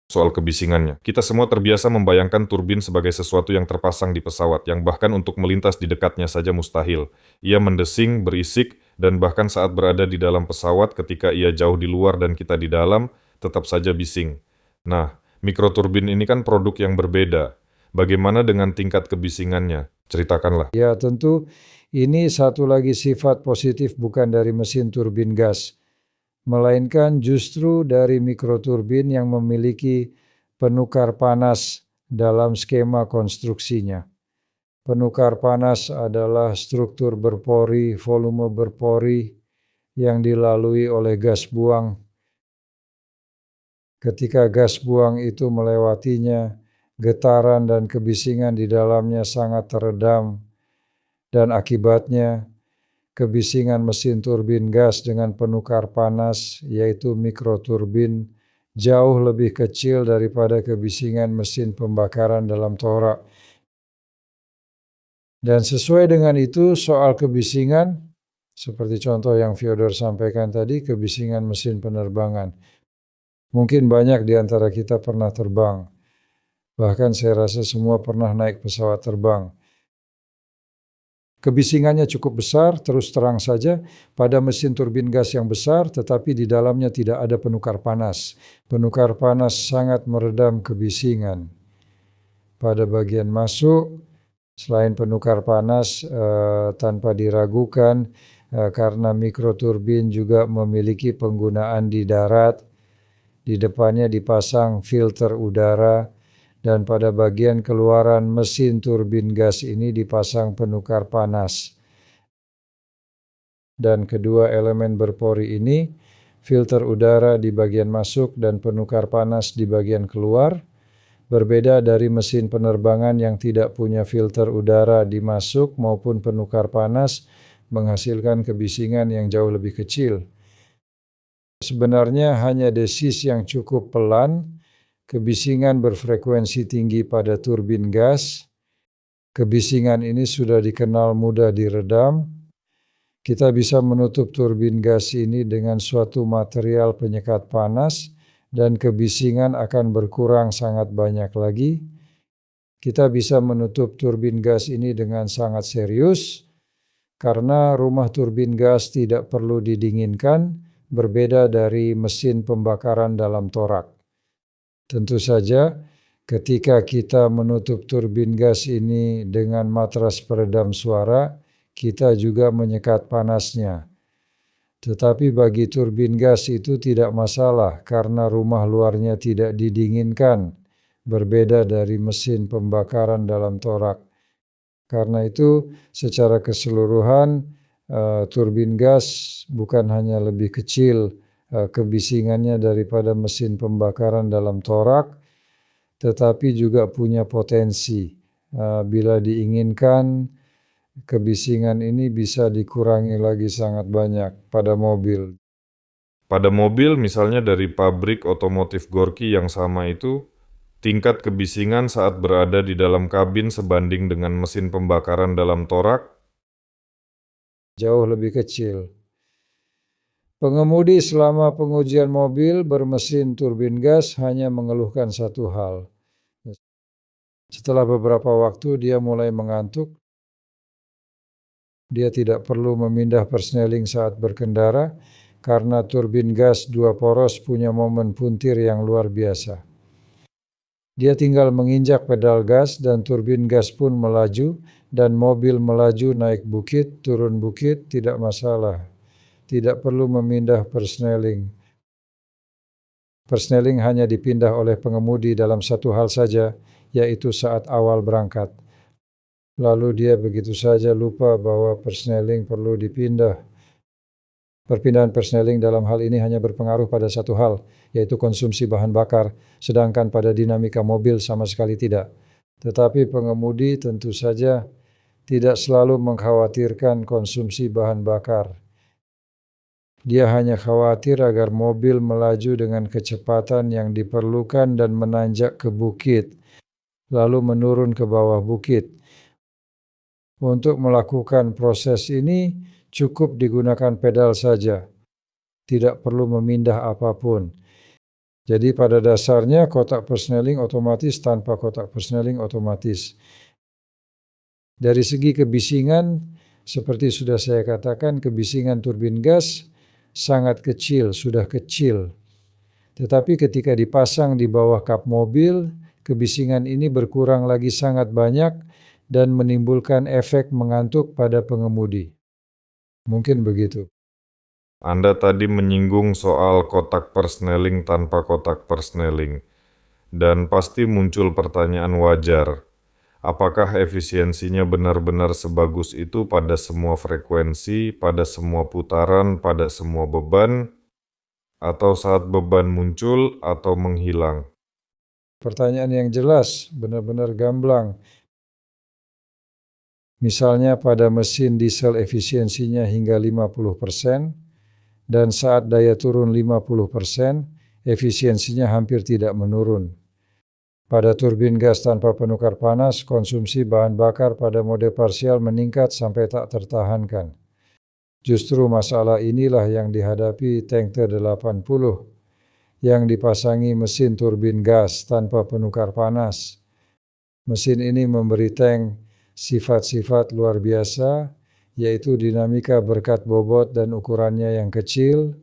soal kebisingannya. Kita semua terbiasa membayangkan turbin sebagai sesuatu yang terpasang di pesawat, yang bahkan untuk melintas di dekatnya saja mustahil. Ia mendesing, berisik, dan bahkan saat berada di dalam pesawat ketika ia jauh di luar dan kita di dalam, tetap saja bising. Nah, mikroturbin ini kan produk yang berbeda. Bagaimana dengan tingkat kebisingannya? Ceritakanlah. Ya, tentu ini satu lagi sifat positif bukan dari mesin turbin gas, melainkan justru dari mikroturbin yang memiliki penukar panas dalam skema konstruksinya. Penukar panas adalah struktur berpori, volume berpori yang dilalui oleh gas buang. Ketika gas buang itu melewatinya, getaran dan kebisingan di dalamnya sangat teredam, dan akibatnya kebisingan mesin turbin gas dengan penukar panas, yaitu mikroturbin, jauh lebih kecil daripada kebisingan mesin pembakaran dalam torak. Dan sesuai dengan itu, soal kebisingan, seperti contoh yang Fyodor sampaikan tadi, kebisingan mesin penerbangan. Mungkin banyak di antara kita pernah terbang. Bahkan saya rasa semua pernah naik pesawat terbang. Kebisingannya cukup besar, terus terang saja, pada mesin turbin gas yang besar, tetapi di dalamnya tidak ada penukar panas. Penukar panas sangat meredam kebisingan. Pada bagian masuk, selain penukar panas, tanpa diragukan, karena mikroturbin juga memiliki penggunaan di darat, di depannya dipasang filter udara, dan pada bagian keluaran mesin turbin gas ini dipasang penukar panas. Dan kedua elemen berpori ini, filter udara di bagian masuk dan penukar panas di bagian keluar, berbeda dari mesin penerbangan yang tidak punya filter udara di masuk maupun penukar panas, menghasilkan kebisingan yang jauh lebih kecil. Sebenarnya hanya desis yang cukup pelan, kebisingan berfrekuensi tinggi pada turbin gas. Kebisingan ini sudah dikenal mudah diredam. Kita bisa menutup turbin gas ini dengan suatu material penyekat panas dan kebisingan akan berkurang sangat banyak lagi. Kita bisa menutup turbin gas ini dengan sangat serius karena rumah turbin gas tidak perlu didinginkan, berbeda dari mesin pembakaran dalam torak. Tentu saja ketika kita menutup turbin gas ini dengan matras peredam suara, kita juga menyekat panasnya. Tetapi bagi turbin gas itu tidak masalah karena rumah luarnya tidak didinginkan, berbeda dari mesin pembakaran dalam torak. Karena itu secara keseluruhan turbin gas bukan hanya lebih kecil kebisingannya daripada mesin pembakaran dalam torak, tetapi juga punya potensi. Bila diinginkan, kebisingan ini bisa dikurangi lagi sangat banyak pada mobil. Pada mobil misalnya dari pabrik otomotif Gorky yang sama itu, tingkat kebisingan saat berada di dalam kabin sebanding dengan mesin pembakaran dalam torak Jauh lebih kecil. Pengemudi selama pengujian mobil bermesin turbin gas hanya mengeluhkan satu hal. Setelah beberapa waktu dia mulai mengantuk. Dia tidak perlu memindah persneling saat berkendara karena turbin gas 2 poros punya momen puntir yang luar biasa. Dia tinggal menginjak pedal gas dan turbin gas pun melaju dan mobil melaju naik bukit, turun bukit, tidak masalah. Tidak perlu memindah persneling. Persneling hanya dipindah oleh pengemudi dalam satu hal saja, yaitu saat awal berangkat. Lalu dia begitu saja lupa bahwa persneling perlu dipindah. Perpindahan persneling dalam hal ini hanya berpengaruh pada satu hal, yaitu konsumsi bahan bakar, sedangkan pada dinamika mobil sama sekali tidak. Tetapi pengemudi tentu saja tidak selalu mengkhawatirkan konsumsi bahan bakar. Dia hanya khawatir agar mobil melaju dengan kecepatan yang diperlukan dan menanjak ke bukit, lalu menurun ke bawah bukit. Untuk melakukan proses ini cukup digunakan pedal saja, tidak perlu memindah apapun. Jadi pada dasarnya kotak persneling otomatis tanpa kotak persneling otomatis. Dari segi kebisingan, seperti sudah saya katakan, kebisingan turbin gas sangat kecil, sudah kecil. Tetapi ketika dipasang di bawah kap mobil, kebisingan ini berkurang lagi sangat banyak dan menimbulkan efek mengantuk pada pengemudi. Mungkin begitu. Anda tadi menyinggung soal kotak persneling tanpa kotak persneling, dan pasti muncul pertanyaan wajar. Apakah efisiensinya benar-benar sebagus itu pada semua frekuensi, pada semua putaran, pada semua beban, atau saat beban muncul atau menghilang? Pertanyaan yang jelas, benar-benar gamblang. Misalnya pada mesin diesel efisiensinya hingga 50%, dan saat daya turun 50%, efisiensinya hampir tidak menurun. Pada turbin gas tanpa penukar panas, konsumsi bahan bakar pada mode parsial meningkat sampai tak tertahankan. Justru masalah inilah yang dihadapi tank T80 yang dipasangi mesin turbin gas tanpa penukar panas. Mesin ini memberi tank sifat-sifat luar biasa, yaitu dinamika berkat bobot dan ukurannya yang kecil,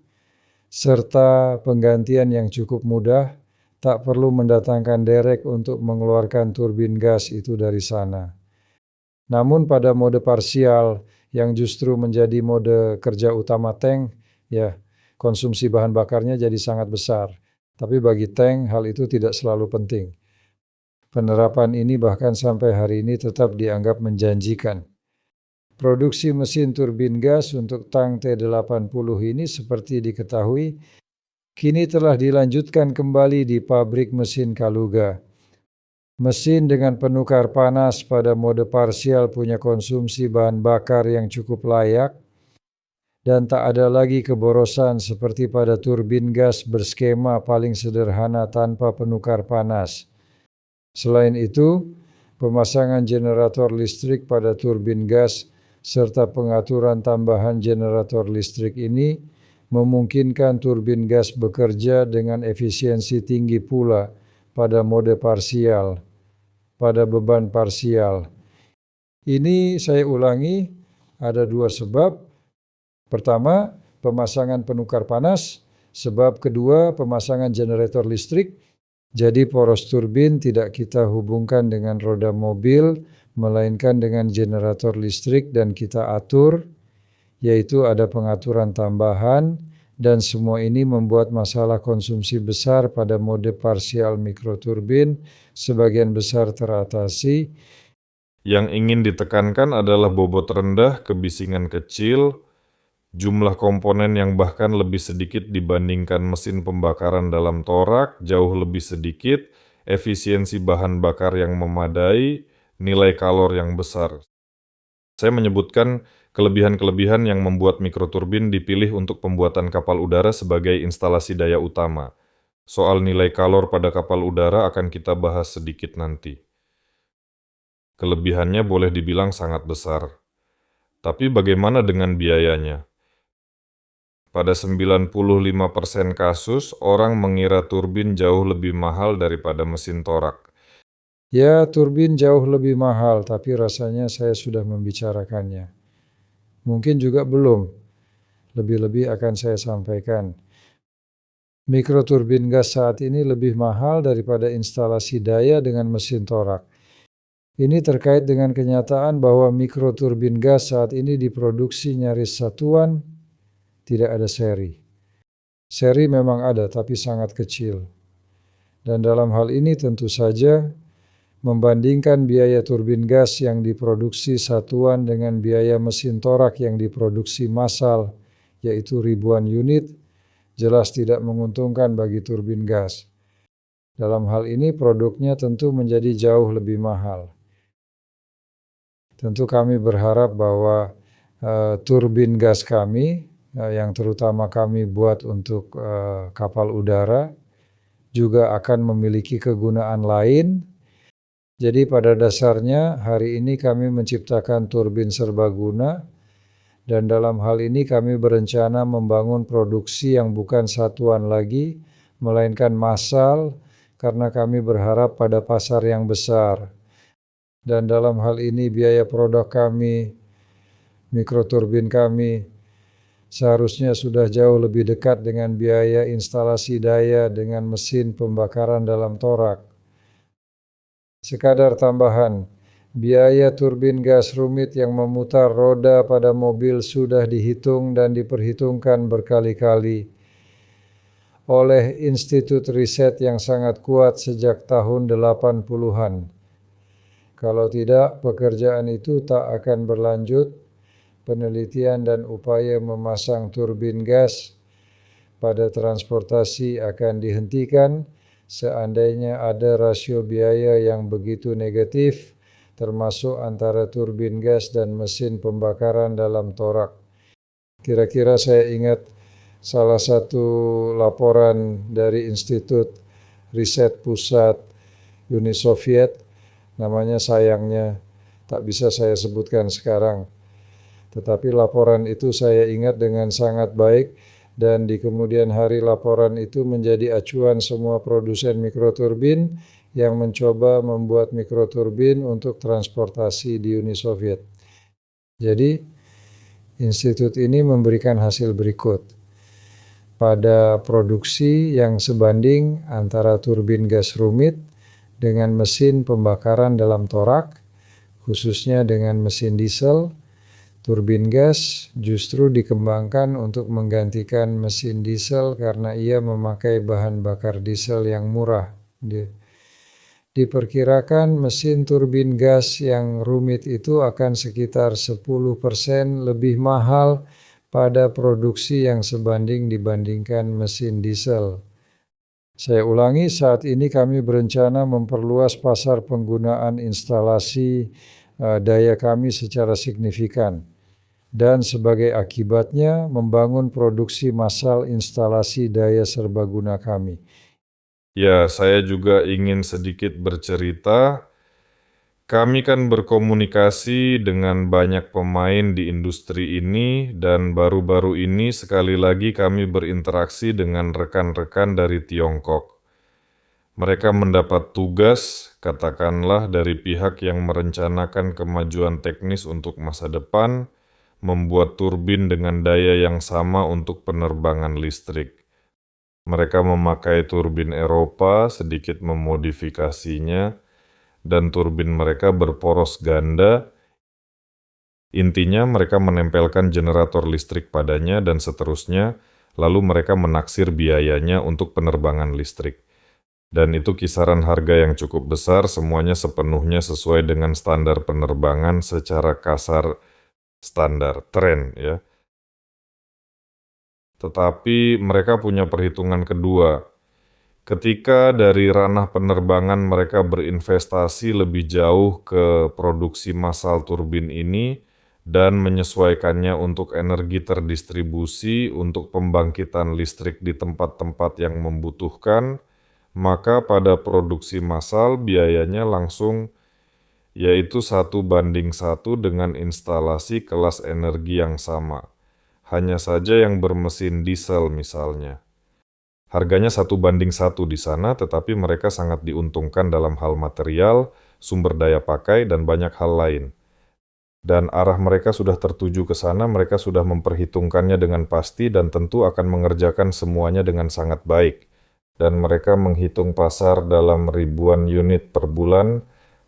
serta penggantian yang cukup mudah, tak perlu mendatangkan derek untuk mengeluarkan turbin gas itu dari sana. Namun pada mode parsial yang justru menjadi mode kerja utama tank, konsumsi bahan bakarnya jadi sangat besar. Tapi bagi tank hal itu tidak selalu penting. Penerapan ini bahkan sampai hari ini tetap dianggap menjanjikan. Produksi mesin turbin gas untuk tang T80 ini seperti diketahui, kini telah dilanjutkan kembali di pabrik mesin Kaluga. Mesin dengan penukar panas pada mode parsial punya konsumsi bahan bakar yang cukup layak, dan tak ada lagi keborosan seperti pada turbin gas berskema paling sederhana tanpa penukar panas. Selain itu, pemasangan generator listrik pada turbin gas serta pengaturan tambahan generator listrik ini memungkinkan turbin gas bekerja dengan efisiensi tinggi pula pada mode parsial, pada beban parsial. Ini saya ulangi, ada 2 sebab. Pertama, pemasangan penukar panas. Sebab kedua, pemasangan generator listrik. Jadi poros turbin tidak kita hubungkan dengan roda mobil, melainkan dengan generator listrik dan kita atur, yaitu ada pengaturan tambahan, dan semua ini membuat masalah konsumsi besar pada mode parsial mikroturbin sebagian besar teratasi. Yang ingin ditekankan adalah bobot rendah, kebisingan kecil, jumlah komponen yang bahkan lebih sedikit dibandingkan mesin pembakaran dalam torak, jauh lebih sedikit, efisiensi bahan bakar yang memadai, nilai kalor yang besar. Saya menyebutkan kelebihan-kelebihan yang membuat mikroturbin dipilih untuk pembuatan kapal udara sebagai instalasi daya utama. Soal nilai kalor pada kapal udara akan kita bahas sedikit nanti. Kelebihannya boleh dibilang sangat besar. Tapi bagaimana dengan biayanya? Pada 95% kasus, orang mengira turbin jauh lebih mahal daripada mesin torak. Ya, turbin jauh lebih mahal, tapi rasanya saya sudah membicarakannya. Mungkin juga belum. Lebih-lebih akan saya sampaikan. Mikroturbin gas saat ini lebih mahal daripada instalasi daya dengan mesin torak. Ini terkait dengan kenyataan bahwa mikroturbin gas saat ini diproduksi nyaris satuan, tidak ada seri. Seri memang ada, tapi sangat kecil. Dan dalam hal ini tentu saja, membandingkan biaya turbin gas yang diproduksi satuan dengan biaya mesin torak yang diproduksi massal, yaitu ribuan unit, jelas tidak menguntungkan bagi turbin gas. Dalam hal ini produknya tentu menjadi jauh lebih mahal. Tentu kami berharap bahwa turbin gas kami, yang terutama kami buat untuk kapal udara, juga akan memiliki kegunaan lain. Jadi pada dasarnya hari ini kami menciptakan turbin serbaguna, dan dalam hal ini kami berencana membangun produksi yang bukan satuan lagi, melainkan massal, karena kami berharap pada pasar yang besar. Dan dalam hal ini biaya produk kami, mikroturbin kami, seharusnya sudah jauh lebih dekat dengan biaya instalasi daya dengan mesin pembakaran dalam torak. Sekadar tambahan, biaya turbin gas rumit yang memutar roda pada mobil sudah dihitung dan diperhitungkan berkali-kali oleh institut riset yang sangat kuat sejak tahun 80-an. Kalau tidak, pekerjaan itu tak akan berlanjut. Penelitian dan upaya memasang turbin gas pada transportasi akan dihentikan seandainya ada rasio biaya yang begitu negatif, termasuk antara turbin gas dan mesin pembakaran dalam torak. Kira-kira saya ingat salah satu laporan dari Institut Riset Pusat Uni Soviet, namanya sayangnya tak bisa saya sebutkan sekarang. Tetapi laporan itu saya ingat dengan sangat baik, dan di kemudian hari laporan itu menjadi acuan semua produsen mikroturbin yang mencoba membuat mikroturbin untuk transportasi di Uni Soviet. Jadi, institut ini memberikan hasil berikut. Pada produksi yang sebanding antara turbin gas rumit dengan mesin pembakaran dalam torak, khususnya dengan mesin diesel, turbin gas justru dikembangkan untuk menggantikan mesin diesel karena ia memakai bahan bakar diesel yang murah. Diperkirakan mesin turbin gas yang rumit itu akan sekitar 10% lebih mahal pada produksi yang sebanding dibandingkan mesin diesel. Saya ulangi, saat ini kami berencana memperluas pasar penggunaan instalasi daya kami secara signifikan, dan sebagai akibatnya membangun produksi massal instalasi daya serbaguna kami. Ya, saya juga ingin sedikit bercerita. Kami kan berkomunikasi dengan banyak pemain di industri ini, dan baru-baru ini sekali lagi kami berinteraksi dengan rekan-rekan dari Tiongkok. Mereka mendapat tugas, katakanlah dari pihak yang merencanakan kemajuan teknis untuk masa depan, membuat turbin dengan daya yang sama untuk penerbangan listrik. Mereka memakai turbin Eropa, sedikit memodifikasinya, dan turbin mereka berporos ganda. Intinya mereka menempelkan generator listrik padanya dan seterusnya, lalu mereka menaksir biayanya untuk penerbangan listrik. Dan itu kisaran harga yang cukup besar, semuanya sepenuhnya sesuai dengan standar penerbangan secara kasar standar, tren ya. Tetapi mereka punya perhitungan kedua. Ketika dari ranah penerbangan mereka berinvestasi lebih jauh ke produksi massal turbin ini dan menyesuaikannya untuk energi terdistribusi untuk pembangkitan listrik di tempat-tempat yang membutuhkan, maka pada produksi massal biayanya langsung yaitu 1:1 dengan instalasi kelas energi yang sama. Hanya saja yang bermesin diesel misalnya. Harganya 1:1 di sana, tetapi mereka sangat diuntungkan dalam hal material, sumber daya pakai, dan banyak hal lain. Dan arah mereka sudah tertuju ke sana, mereka sudah memperhitungkannya dengan pasti dan tentu akan mengerjakan semuanya dengan sangat baik. Dan mereka menghitung pasar dalam ribuan unit per bulan,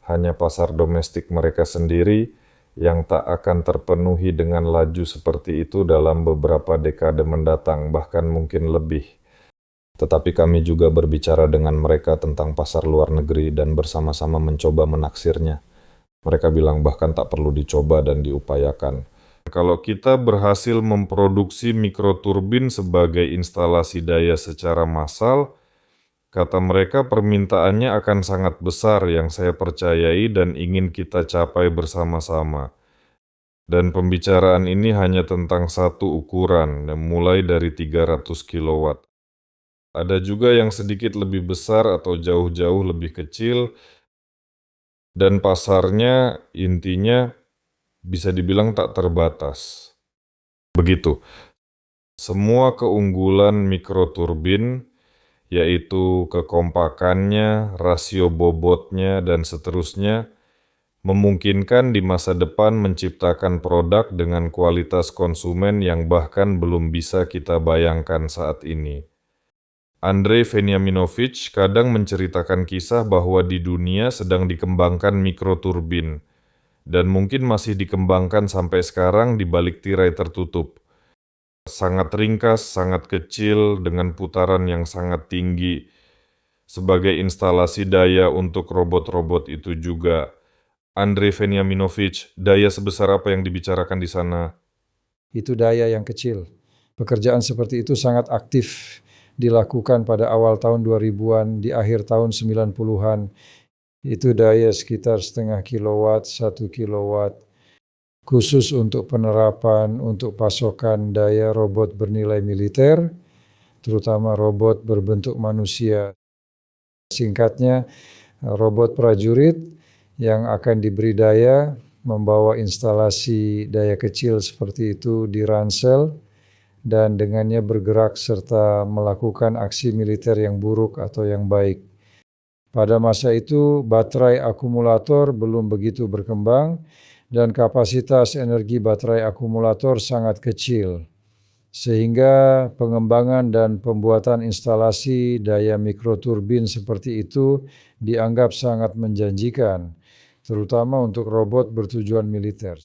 hanya pasar domestik mereka sendiri, yang tak akan terpenuhi dengan laju seperti itu dalam beberapa dekade mendatang, bahkan mungkin lebih. Tetapi kami juga berbicara dengan mereka tentang pasar luar negeri dan bersama-sama mencoba menaksirnya. Mereka bilang bahkan tak perlu dicoba dan diupayakan. Kalau kita berhasil memproduksi mikroturbin sebagai instalasi daya secara massal, kata mereka permintaannya akan sangat besar yang saya percayai dan ingin kita capai bersama-sama. Dan pembicaraan ini hanya tentang satu ukuran, mulai dari 300 kilowatt. Ada juga yang sedikit lebih besar atau jauh-jauh lebih kecil, dan pasarnya intinya bisa dibilang tak terbatas. Begitu. Semua keunggulan mikroturbin, yaitu kekompakannya, rasio bobotnya, dan seterusnya, memungkinkan di masa depan menciptakan produk dengan kualitas konsumen yang bahkan belum bisa kita bayangkan saat ini. Andrei Veniaminovich kadang menceritakan kisah bahwa di dunia sedang dikembangkan mikroturbin, dan mungkin masih dikembangkan sampai sekarang di balik tirai tertutup. Sangat ringkas, sangat kecil, dengan putaran yang sangat tinggi. Sebagai instalasi daya untuk robot-robot itu juga. Andrei Veniaminovich, daya sebesar apa yang dibicarakan di sana? Itu daya yang kecil. Pekerjaan seperti itu sangat aktif dilakukan pada awal tahun 2000-an, di akhir tahun 90-an. Itu daya sekitar 0,5 kilowatt, 1 kilowatt. Khusus untuk penerapan, untuk pasokan daya robot bernilai militer, terutama robot berbentuk manusia. Singkatnya, robot prajurit yang akan diberi daya membawa instalasi daya kecil seperti itu di ransel dan dengannya bergerak serta melakukan aksi militer yang buruk atau yang baik. Pada masa itu, baterai akumulator belum begitu berkembang dan kapasitas energi baterai akumulator sangat kecil, sehingga pengembangan dan pembuatan instalasi daya mikroturbin seperti itu dianggap sangat menjanjikan, terutama untuk robot bertujuan militer.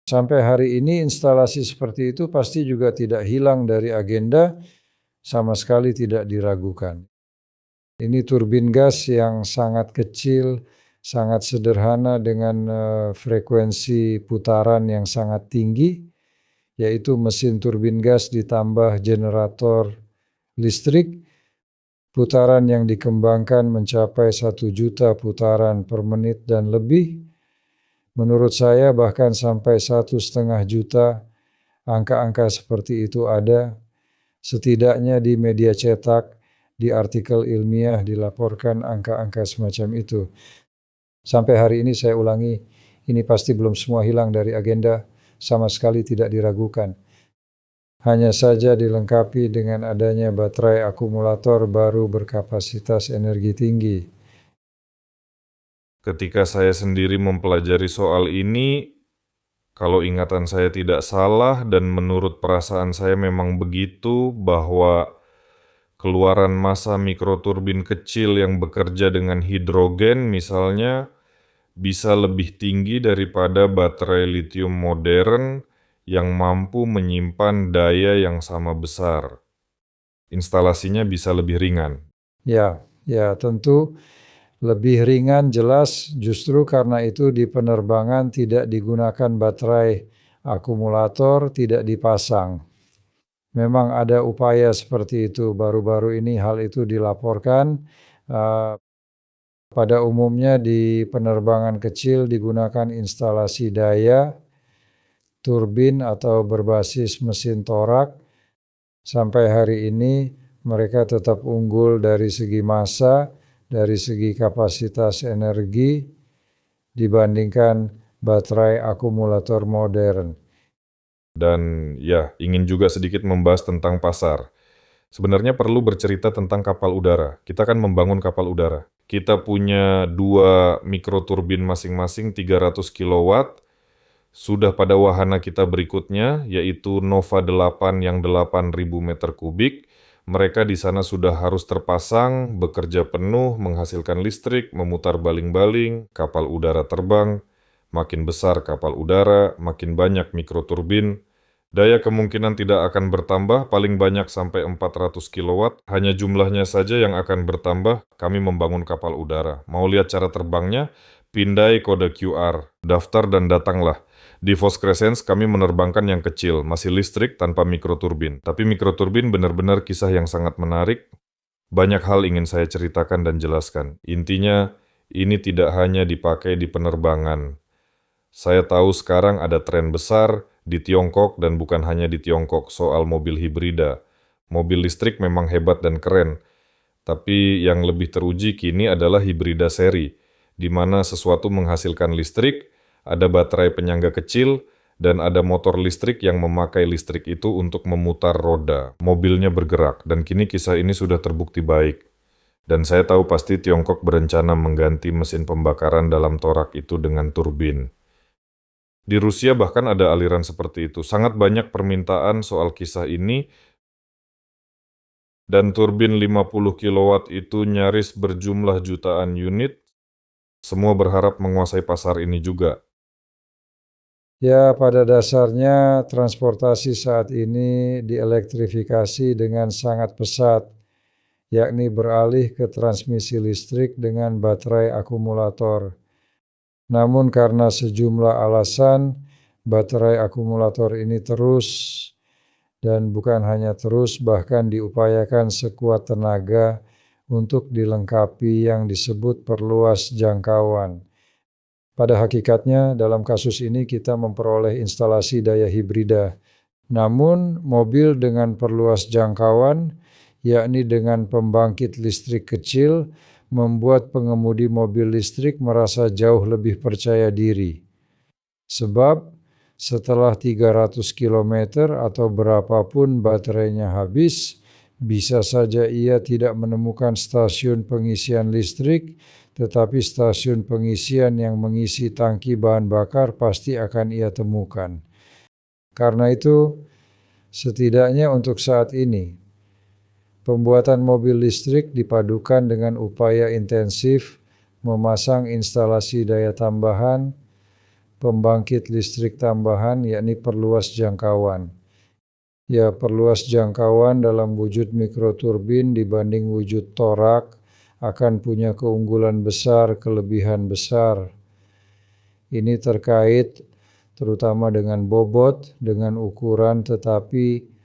Sampai hari ini instalasi seperti itu pasti juga tidak hilang dari agenda, sama sekali tidak diragukan. Ini turbin gas yang sangat kecil, sangat sederhana dengan frekuensi putaran yang sangat tinggi, yaitu mesin turbin gas ditambah generator listrik. Putaran yang dikembangkan mencapai 1 juta putaran per menit dan lebih. Menurut saya bahkan sampai 1,5 juta, angka-angka seperti itu ada. Setidaknya di media cetak, di artikel ilmiah dilaporkan angka-angka semacam itu. Sampai hari ini saya ulangi, ini pasti belum semua hilang dari agenda, sama sekali tidak diragukan. Hanya saja dilengkapi dengan adanya baterai akumulator baru berkapasitas energi tinggi. Ketika saya sendiri mempelajari soal ini, kalau ingatan saya tidak salah dan menurut perasaan saya memang begitu, bahwa Keluaran massa mikroturbin kecil yang bekerja dengan hidrogen misalnya bisa lebih tinggi daripada baterai litium modern yang mampu menyimpan daya yang sama besar. Instalasinya bisa lebih ringan. Ya, tentu lebih ringan jelas, justru karena itu di penerbangan tidak digunakan baterai akumulator, tidak dipasang. Memang ada upaya seperti itu, baru-baru ini hal itu dilaporkan. Pada umumnya di penerbangan kecil digunakan instalasi daya, turbin atau berbasis mesin torak. Sampai hari ini mereka tetap unggul dari segi massa, dari segi kapasitas energi dibandingkan baterai akumulator modern. Dan ya, ingin juga sedikit membahas tentang pasar. Sebenarnya perlu bercerita tentang kapal udara. Kita kan membangun kapal udara. Kita punya 2 mikroturbin masing-masing 300 kilowatt. Sudah pada wahana kita berikutnya, yaitu Nova 8 yang 8.000 meter kubik. Mereka di sana sudah harus terpasang, bekerja penuh, menghasilkan listrik, memutar baling-baling, kapal udara terbang. Makin besar kapal udara, makin banyak mikroturbin. Daya kemungkinan tidak akan bertambah, paling banyak sampai 400 kilowatt. Hanya jumlahnya saja yang akan bertambah. Kami membangun kapal udara. Mau lihat cara terbangnya? Pindai kode QR, daftar dan datanglah. Di Vos Crescens kami menerbangkan yang kecil, masih listrik tanpa mikroturbin. Tapi mikroturbin benar-benar kisah yang sangat menarik. Banyak hal ingin saya ceritakan dan jelaskan. Intinya, ini tidak hanya dipakai di penerbangan. Saya tahu sekarang ada tren besar di Tiongkok dan bukan hanya di Tiongkok soal mobil hibrida. Mobil listrik memang hebat dan keren, tapi yang lebih teruji kini adalah hibrida seri, di mana sesuatu menghasilkan listrik, ada baterai penyangga kecil, dan ada motor listrik yang memakai listrik itu untuk memutar roda. Mobilnya bergerak, dan kini kisah ini sudah terbukti baik. Dan saya tahu pasti Tiongkok berencana mengganti mesin pembakaran dalam torak itu dengan turbin. Di Rusia bahkan ada aliran seperti itu. Sangat banyak permintaan soal kisah ini, dan turbin 50 kilowatt itu nyaris berjumlah jutaan unit. Semua berharap menguasai pasar ini juga. Ya, pada dasarnya transportasi saat ini dielektrifikasi dengan sangat pesat, yakni beralih ke transmisi listrik dengan baterai akumulator. Namun karena sejumlah alasan, baterai akumulator ini terus, dan bukan hanya terus, bahkan diupayakan sekuat tenaga untuk dilengkapi yang disebut perluas jangkauan. Pada hakikatnya, dalam kasus ini kita memperoleh instalasi daya hibrida. Namun, mobil dengan perluas jangkauan, yakni dengan pembangkit listrik kecil, membuat pengemudi mobil listrik merasa jauh lebih percaya diri. Sebab setelah 300 km atau berapapun baterainya habis, bisa saja ia tidak menemukan stasiun pengisian listrik, tetapi stasiun pengisian yang mengisi tangki bahan bakar pasti akan ia temukan. Karena itu, setidaknya untuk saat ini, pembuatan mobil listrik dipadukan dengan upaya intensif memasang instalasi daya tambahan, pembangkit listrik tambahan, yakni perluas jangkauan. Ya, perluas jangkauan dalam wujud mikroturbin dibanding wujud torak akan punya keunggulan besar, kelebihan besar. Ini terkait terutama dengan bobot, dengan ukuran, tetapi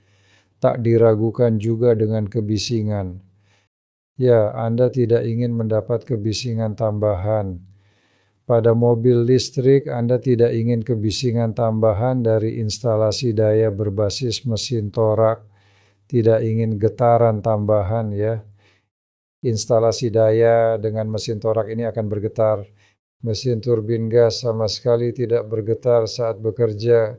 tak diragukan juga dengan kebisingan. Ya, Anda tidak ingin mendapat kebisingan tambahan. Pada mobil listrik, Anda tidak ingin kebisingan tambahan dari instalasi daya berbasis mesin torak, tidak ingin getaran tambahan ya. Instalasi daya dengan mesin torak ini akan bergetar. Mesin turbin gas sama sekali tidak bergetar saat bekerja.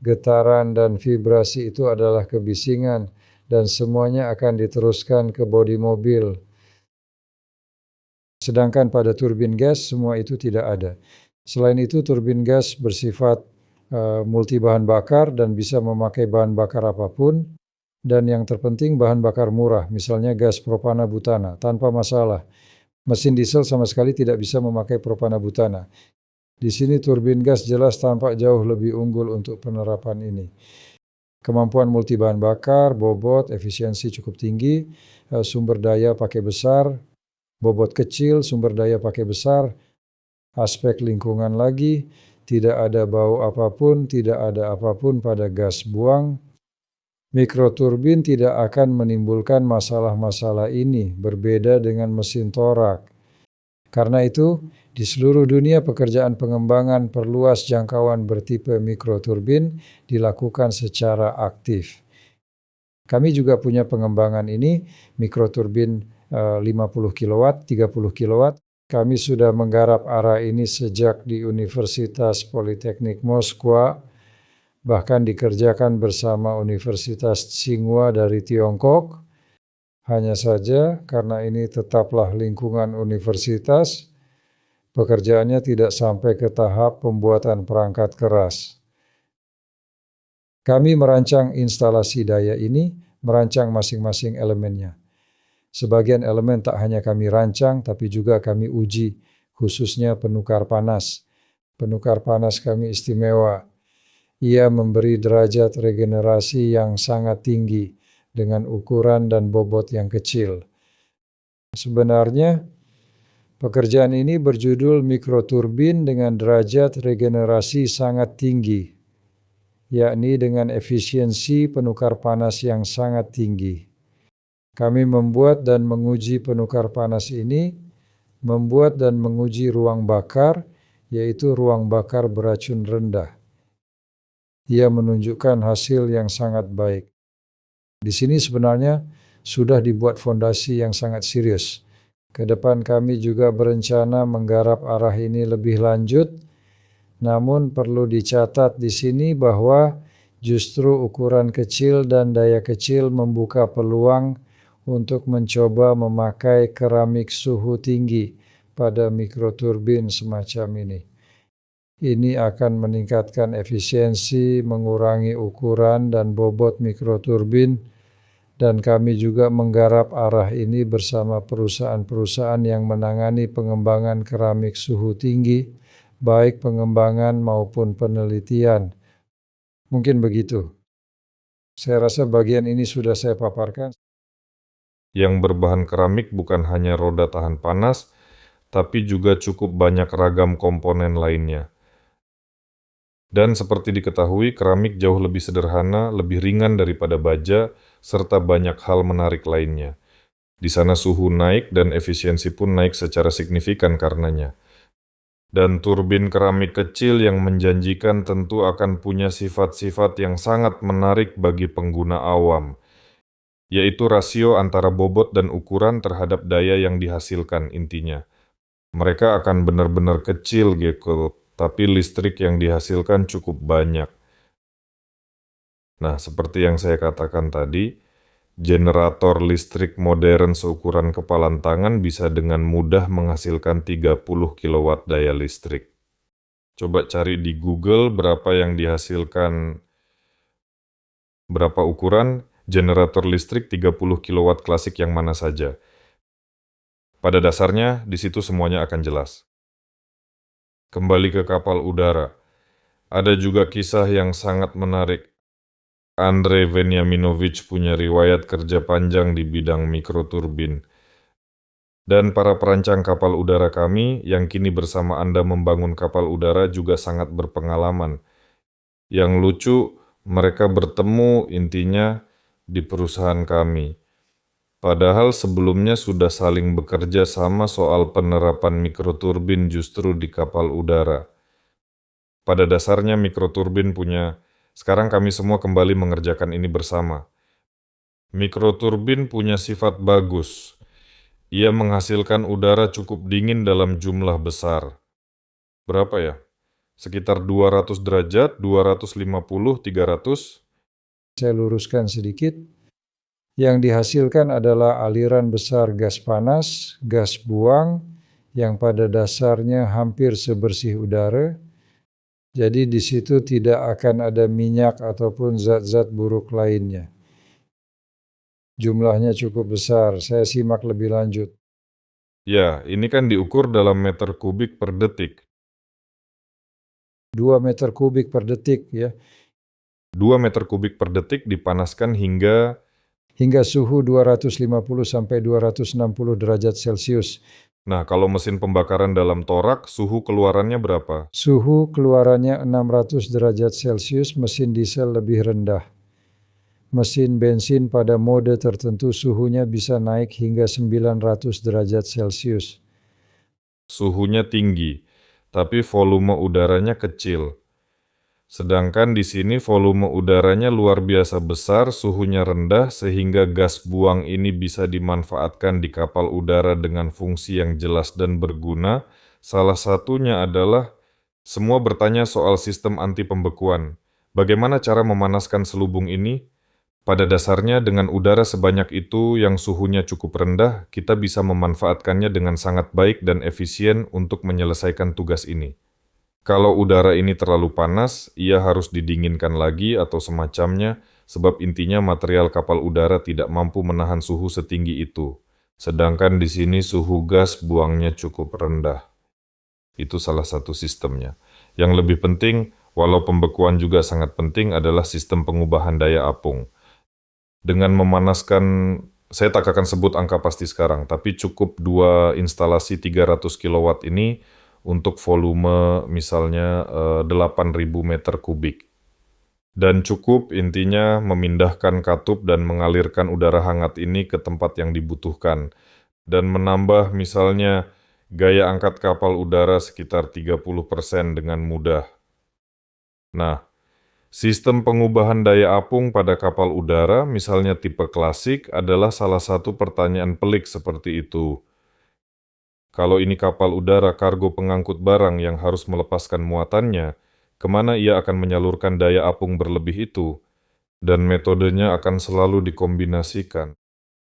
Getaran dan vibrasi itu adalah kebisingan dan semuanya akan diteruskan ke bodi mobil. Sedangkan pada turbin gas semua itu tidak ada. Selain itu turbin gas bersifat multi bahan bakar dan bisa memakai bahan bakar apapun. Dan yang terpenting bahan bakar murah, misalnya gas propana butana, tanpa masalah. Mesin diesel sama sekali tidak bisa memakai propana butana. Di sini turbin gas jelas tampak jauh lebih unggul untuk penerapan ini. Kemampuan multi bahan bakar, bobot, efisiensi cukup tinggi, sumber daya pakai besar, bobot kecil, sumber daya pakai besar, aspek lingkungan lagi, tidak ada bau apapun, tidak ada apapun pada gas buang. Mikroturbin tidak akan menimbulkan masalah-masalah ini, berbeda dengan mesin torak. Karena itu, di seluruh dunia pekerjaan pengembangan perluas jangkauan bertipe mikroturbin dilakukan secara aktif. Kami juga punya pengembangan ini, mikroturbin 50 kW, 30 kW. Kami sudah menggarap arah ini sejak di Universitas Politeknik Moskwa, bahkan dikerjakan bersama Universitas Tsinghua dari Tiongkok. Hanya saja karena ini tetaplah lingkungan universitas, pekerjaannya tidak sampai ke tahap pembuatan perangkat keras. Kami merancang instalasi daya ini, merancang masing-masing elemennya. Sebagian elemen tak hanya kami rancang, tapi juga kami uji, khususnya penukar panas. Penukar panas kami istimewa. Ia memberi derajat regenerasi yang sangat tinggi dengan ukuran dan bobot yang kecil. Sebenarnya, pekerjaan ini berjudul mikroturbin dengan derajat regenerasi sangat tinggi, yakni dengan efisiensi penukar panas yang sangat tinggi. Kami membuat dan menguji penukar panas ini, membuat dan menguji ruang bakar, yaitu ruang bakar beracun rendah. Ia menunjukkan hasil yang sangat baik. Di sini sebenarnya sudah dibuat fondasi yang sangat serius. Ke depan kami juga berencana menggarap arah ini lebih lanjut, namun perlu dicatat di sini bahwa justru ukuran kecil dan daya kecil membuka peluang untuk mencoba memakai keramik suhu tinggi pada mikroturbin semacam ini. Ini akan meningkatkan efisiensi, mengurangi ukuran dan bobot mikroturbin, dan kami juga menggarap arah ini bersama perusahaan-perusahaan yang menangani pengembangan keramik suhu tinggi, baik pengembangan maupun penelitian. Mungkin begitu. Saya rasa bagian ini sudah saya paparkan. Yang berbahan keramik bukan hanya roda tahan panas, tapi juga cukup banyak ragam komponen lainnya. Dan seperti diketahui, keramik jauh lebih sederhana, lebih ringan daripada baja, serta banyak hal menarik lainnya. Di sana suhu naik dan efisiensi pun naik secara signifikan karenanya. Dan turbin keramik kecil yang menjanjikan tentu akan punya sifat-sifat yang sangat menarik bagi pengguna awam, yaitu rasio antara bobot dan ukuran terhadap daya yang dihasilkan intinya. Mereka akan benar-benar kecil gitu, tapi listrik yang dihasilkan cukup banyak. Nah, seperti yang saya katakan tadi, generator listrik modern seukuran kepalan tangan bisa dengan mudah menghasilkan 30 kW daya listrik. Coba cari di Google berapa yang dihasilkan, berapa ukuran generator listrik 30 kW klasik yang mana saja. Pada dasarnya, di situ semuanya akan jelas. Kembali ke kapal udara. Ada juga kisah yang sangat menarik. Andrei Veniaminovich punya riwayat kerja panjang di bidang mikroturbin. Dan para perancang kapal udara kami yang kini bersama Anda membangun kapal udara juga sangat berpengalaman. Yang lucu, mereka bertemu intinya di perusahaan kami. Padahal sebelumnya sudah saling bekerja sama soal penerapan mikroturbin justru di kapal udara. Pada dasarnya mikroturbin sekarang kami semua kembali mengerjakan ini bersama. Mikroturbin punya sifat bagus. Ia menghasilkan udara cukup dingin dalam jumlah besar. Berapa ya? Sekitar 200 derajat, 250, 300? Saya luruskan sedikit. Yang dihasilkan adalah aliran besar gas panas, gas buang, yang pada dasarnya hampir sebersih udara. Jadi di situ tidak akan ada minyak ataupun zat-zat buruk lainnya. Jumlahnya cukup besar. Saya simak lebih lanjut. Ya, ini kan diukur dalam meter kubik per detik. 2 meter kubik per detik ya. 2 meter kubik per detik dipanaskan hingga Suhu 250 sampai 260 derajat Celcius. Nah, kalau mesin pembakaran dalam torak, suhu keluarannya berapa? Suhu keluarannya 600 derajat Celcius, mesin diesel lebih rendah. Mesin bensin pada mode tertentu suhunya bisa naik hingga 900 derajat Celcius. Suhunya tinggi, tapi volume udaranya kecil. Sedangkan di sini volume udaranya luar biasa besar, suhunya rendah, sehingga gas buang ini bisa dimanfaatkan di kapal udara dengan fungsi yang jelas dan berguna. Salah satunya adalah semua bertanya soal sistem anti pembekuan. Bagaimana cara memanaskan selubung ini? Pada dasarnya, dengan udara sebanyak itu yang suhunya cukup rendah, kita bisa memanfaatkannya dengan sangat baik dan efisien untuk menyelesaikan tugas ini. Kalau udara ini terlalu panas, ia harus didinginkan lagi atau semacamnya, sebab intinya material kapal udara tidak mampu menahan suhu setinggi itu. Sedangkan di sini suhu gas buangnya cukup rendah. Itu salah satu sistemnya. Yang lebih penting, walau pembekuan juga sangat penting, adalah sistem pengubahan daya apung. Dengan memanaskan, saya tak akan sebut angka pasti sekarang, tapi cukup 2 instalasi 300 kW ini untuk volume misalnya 8.000 meter kubik. Dan cukup intinya memindahkan katup dan mengalirkan udara hangat ini ke tempat yang dibutuhkan. Dan menambah misalnya gaya angkat kapal udara sekitar 30% dengan mudah. Nah, sistem pengubahan daya apung pada kapal udara, misalnya tipe klasik, adalah salah satu pertanyaan pelik seperti itu. Kalau ini kapal udara kargo pengangkut barang yang harus melepaskan muatannya, kemana ia akan menyalurkan daya apung berlebih itu? Dan metodenya akan selalu dikombinasikan,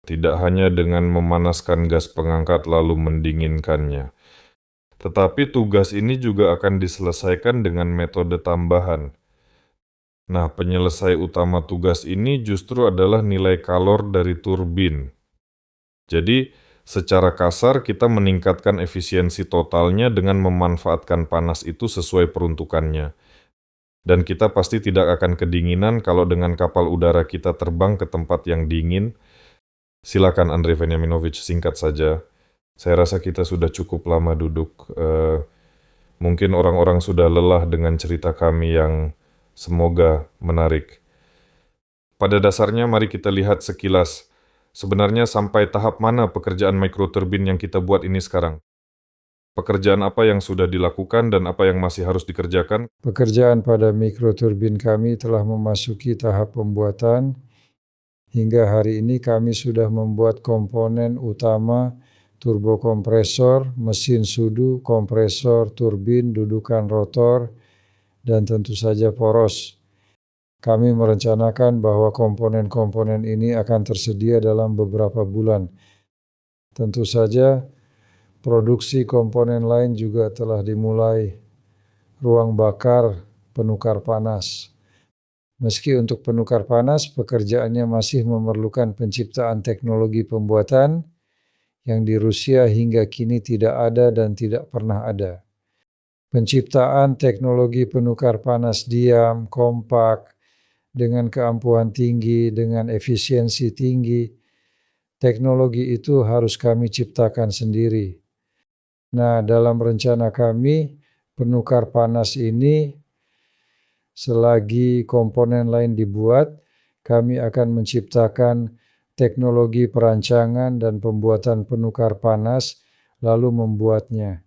tidak hanya dengan memanaskan gas pengangkat lalu mendinginkannya. Tetapi tugas ini juga akan diselesaikan dengan metode tambahan. Nah, penyelesai utama tugas ini justru adalah nilai kalor dari turbin. Jadi, secara kasar kita meningkatkan efisiensi totalnya dengan memanfaatkan panas itu sesuai peruntukannya. Dan kita pasti tidak akan kedinginan kalau dengan kapal udara kita terbang ke tempat yang dingin. Silakan Andrei Veniaminovic, singkat saja. Saya rasa kita sudah cukup lama duduk. Mungkin orang-orang sudah lelah dengan cerita kami yang semoga menarik. Pada dasarnya mari kita lihat sekilas. Sebenarnya sampai tahap mana pekerjaan mikroturbin yang kita buat ini sekarang? Pekerjaan apa yang sudah dilakukan dan apa yang masih harus dikerjakan? Pekerjaan pada mikroturbin kami telah memasuki tahap pembuatan. Hingga hari ini kami sudah membuat komponen utama turbokompresor, mesin sudu, kompresor, turbin, dudukan rotor, dan tentu saja poros. Kami merencanakan bahwa komponen-komponen ini akan tersedia dalam beberapa bulan. Tentu saja, produksi komponen lain juga telah dimulai. Ruang bakar, penukar panas. Meski untuk penukar panas, pekerjaannya masih memerlukan penciptaan teknologi pembuatan yang di Rusia hingga kini tidak ada dan tidak pernah ada. Penciptaan teknologi penukar panas diam, kompak, dengan keampuhan tinggi, dengan efisiensi tinggi, teknologi itu harus kami ciptakan sendiri. Nah, dalam rencana kami, penukar panas ini, selagi komponen lain dibuat, kami akan menciptakan teknologi perancangan dan pembuatan penukar panas, lalu membuatnya.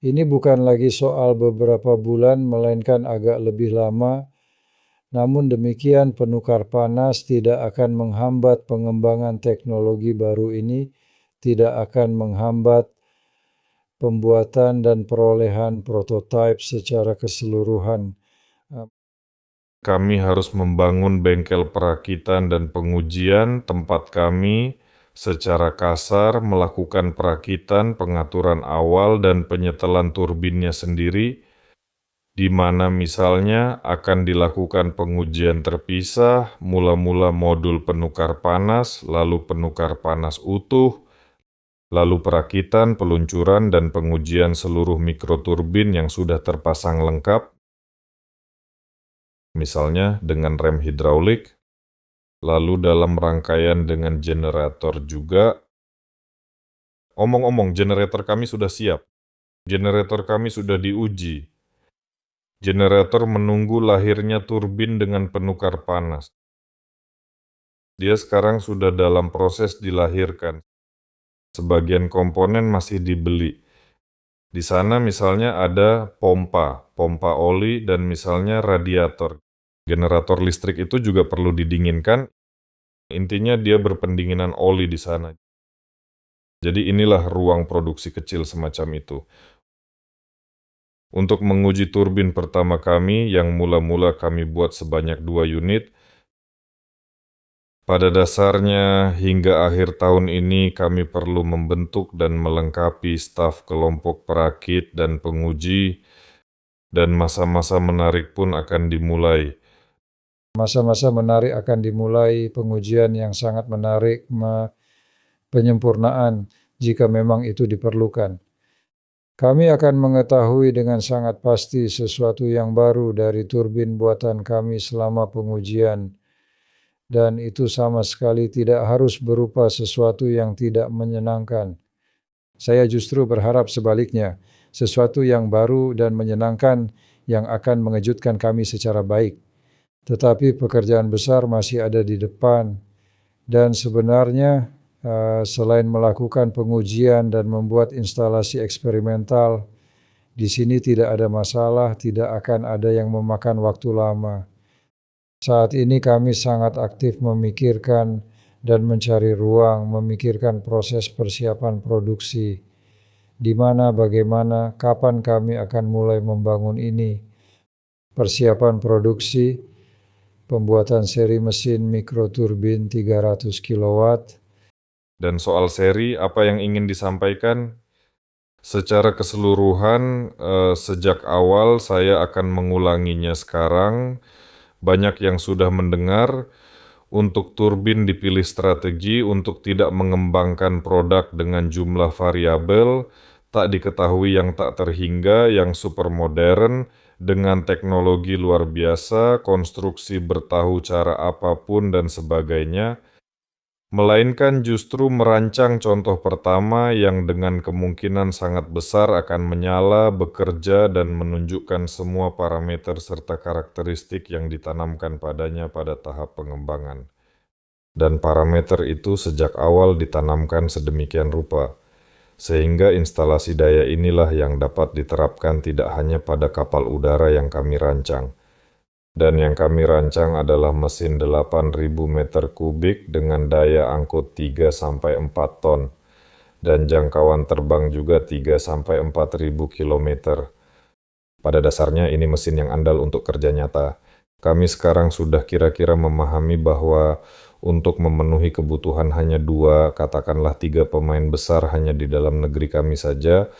Ini bukan lagi soal beberapa bulan, melainkan agak lebih lama. Namun demikian, penukar panas tidak akan menghambat pengembangan teknologi baru ini, tidak akan menghambat pembuatan dan perolehan prototipe secara keseluruhan. Kami harus membangun bengkel perakitan dan pengujian tempat kami secara kasar melakukan perakitan, pengaturan awal, dan penyetelan turbinnya sendiri. di mana misalnya akan dilakukan pengujian terpisah, mula-mula modul penukar panas, lalu penukar panas utuh, lalu perakitan, peluncuran, dan pengujian seluruh mikroturbin yang sudah terpasang lengkap, misalnya dengan rem hidraulik, lalu dalam rangkaian dengan generator juga. Omong-omong, generator kami sudah siap. Generator kami sudah diuji. Generator menunggu lahirnya turbin dengan penukar panas. Dia sekarang sudah dalam proses dilahirkan. Sebagian komponen masih dibeli. Di sana misalnya ada pompa oli, dan misalnya radiator. Generator listrik itu juga perlu didinginkan. Intinya dia berpendinginan oli di sana. Jadi inilah ruang produksi kecil semacam itu. Untuk menguji turbin pertama kami yang mula-mula kami buat sebanyak 2 unit, pada dasarnya hingga akhir tahun ini kami perlu membentuk dan melengkapi staf kelompok perakit dan penguji, dan masa-masa menarik pun akan dimulai. Masa-masa menarik akan dimulai, pengujian yang sangat menarik, penyempurnaan jika memang itu diperlukan. Kami akan mengetahui dengan sangat pasti sesuatu yang baru dari turbin buatan kami selama pengujian, dan itu sama sekali tidak harus berupa sesuatu yang tidak menyenangkan. Saya justru berharap sebaliknya, sesuatu yang baru dan menyenangkan yang akan mengejutkan kami secara baik. Tetapi pekerjaan besar masih ada di depan, dan sebenarnya selain melakukan pengujian dan membuat instalasi eksperimental, di sini tidak ada masalah, tidak akan ada yang memakan waktu lama. Saat ini kami sangat aktif memikirkan dan mencari ruang, memikirkan proses persiapan produksi, di mana, bagaimana, kapan kami akan mulai membangun ini. Persiapan produksi, pembuatan seri mesin mikroturbin 300 kW. Dan soal seri, apa yang ingin disampaikan? Secara keseluruhan, sejak awal saya akan mengulanginya sekarang. Banyak yang sudah mendengar, untuk turbin dipilih strategi untuk tidak mengembangkan produk dengan jumlah variabel, tak diketahui yang tak terhingga, yang super modern, dengan teknologi luar biasa, konstruksi bertahu cara apapun dan sebagainya, melainkan justru merancang contoh pertama yang dengan kemungkinan sangat besar akan menyala, bekerja, dan menunjukkan semua parameter serta karakteristik yang ditanamkan padanya pada tahap pengembangan. Dan parameter itu sejak awal ditanamkan sedemikian rupa, sehingga instalasi daya inilah yang dapat diterapkan tidak hanya pada kapal udara yang kami rancang. Dan yang kami rancang adalah mesin 8.000 meter kubik dengan daya angkut 3-4 ton, dan jangkauan terbang juga 3-4 ribu kilometer. Pada dasarnya ini mesin yang andal untuk kerja nyata. Kami sekarang sudah kira-kira memahami bahwa untuk memenuhi kebutuhan hanya 2, katakanlah 3 pemain besar hanya di dalam negeri kami saja,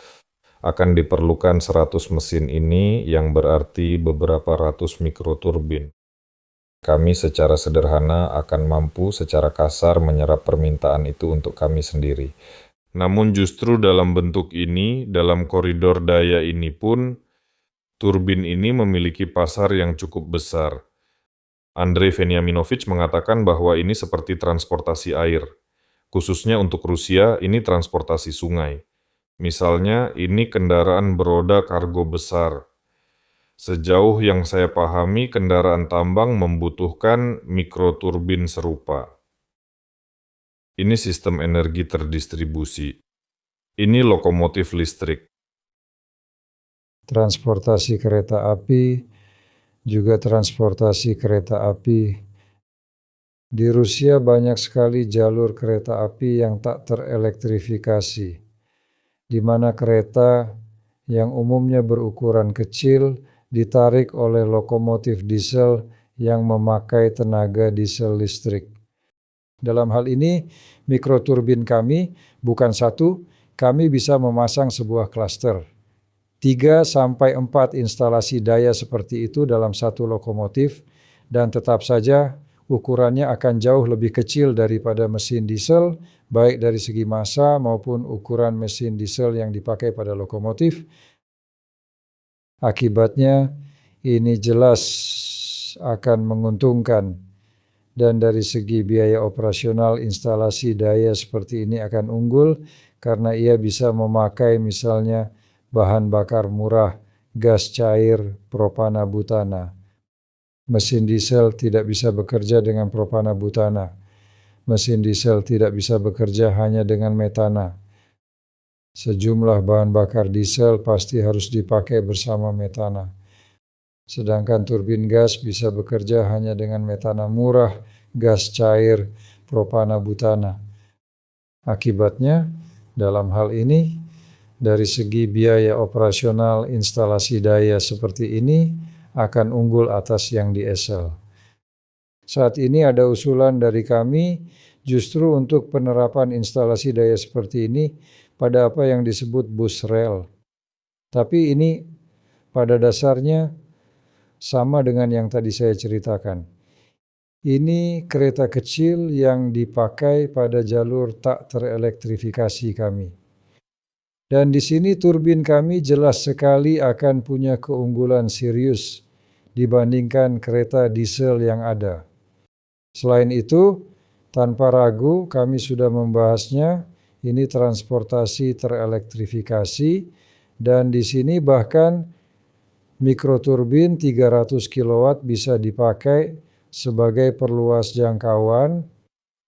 akan diperlukan 100 mesin ini, yang berarti beberapa ratus mikroturbin. Kami secara sederhana akan mampu secara kasar menyerap permintaan itu untuk kami sendiri. Namun justru dalam bentuk ini, dalam koridor daya ini pun, turbin ini memiliki pasar yang cukup besar. Andrei Veniaminovich mengatakan bahwa ini seperti transportasi air. Khususnya untuk Rusia, ini transportasi sungai. Misalnya, ini kendaraan beroda kargo besar. Sejauh yang saya pahami, kendaraan tambang membutuhkan mikroturbin serupa. Ini sistem energi terdistribusi. Ini lokomotif listrik. Transportasi kereta api, juga transportasi kereta api. Di Rusia banyak sekali jalur kereta api yang tak terelektrifikasi, di mana kereta yang umumnya berukuran kecil ditarik oleh lokomotif diesel yang memakai tenaga diesel listrik. Dalam hal ini, mikroturbin kami bukan satu, kami bisa memasang sebuah klaster. 3-4 instalasi daya seperti itu dalam satu lokomotif, dan tetap saja ukurannya akan jauh lebih kecil daripada mesin diesel, baik dari segi massa maupun ukuran mesin diesel yang dipakai pada lokomotif. Akibatnya ini jelas akan menguntungkan, dan dari segi biaya operasional instalasi daya seperti ini akan unggul karena ia bisa memakai misalnya bahan bakar murah, gas cair, propana butana. Mesin diesel tidak bisa bekerja dengan propana butana. Mesin diesel tidak bisa bekerja hanya dengan metana. Sejumlah bahan bakar diesel pasti harus dipakai bersama metana. Sedangkan turbin gas bisa bekerja hanya dengan metana murah, gas cair, propana butana. Akibatnya, dalam hal ini, dari segi biaya operasional instalasi daya seperti ini akan unggul atas yang diesel. Saat ini ada usulan dari kami justru untuk penerapan instalasi daya seperti ini pada apa yang disebut bus rel. Tapi ini pada dasarnya sama dengan yang tadi saya ceritakan. Ini kereta kecil yang dipakai pada jalur tak terelektrifikasi kami. Dan di sini turbin kami jelas sekali akan punya keunggulan serius dibandingkan kereta diesel yang ada. Selain itu, tanpa ragu kami sudah membahasnya, ini transportasi terelektrifikasi, dan di sini bahkan mikroturbin 300 kW bisa dipakai sebagai perluas jangkauan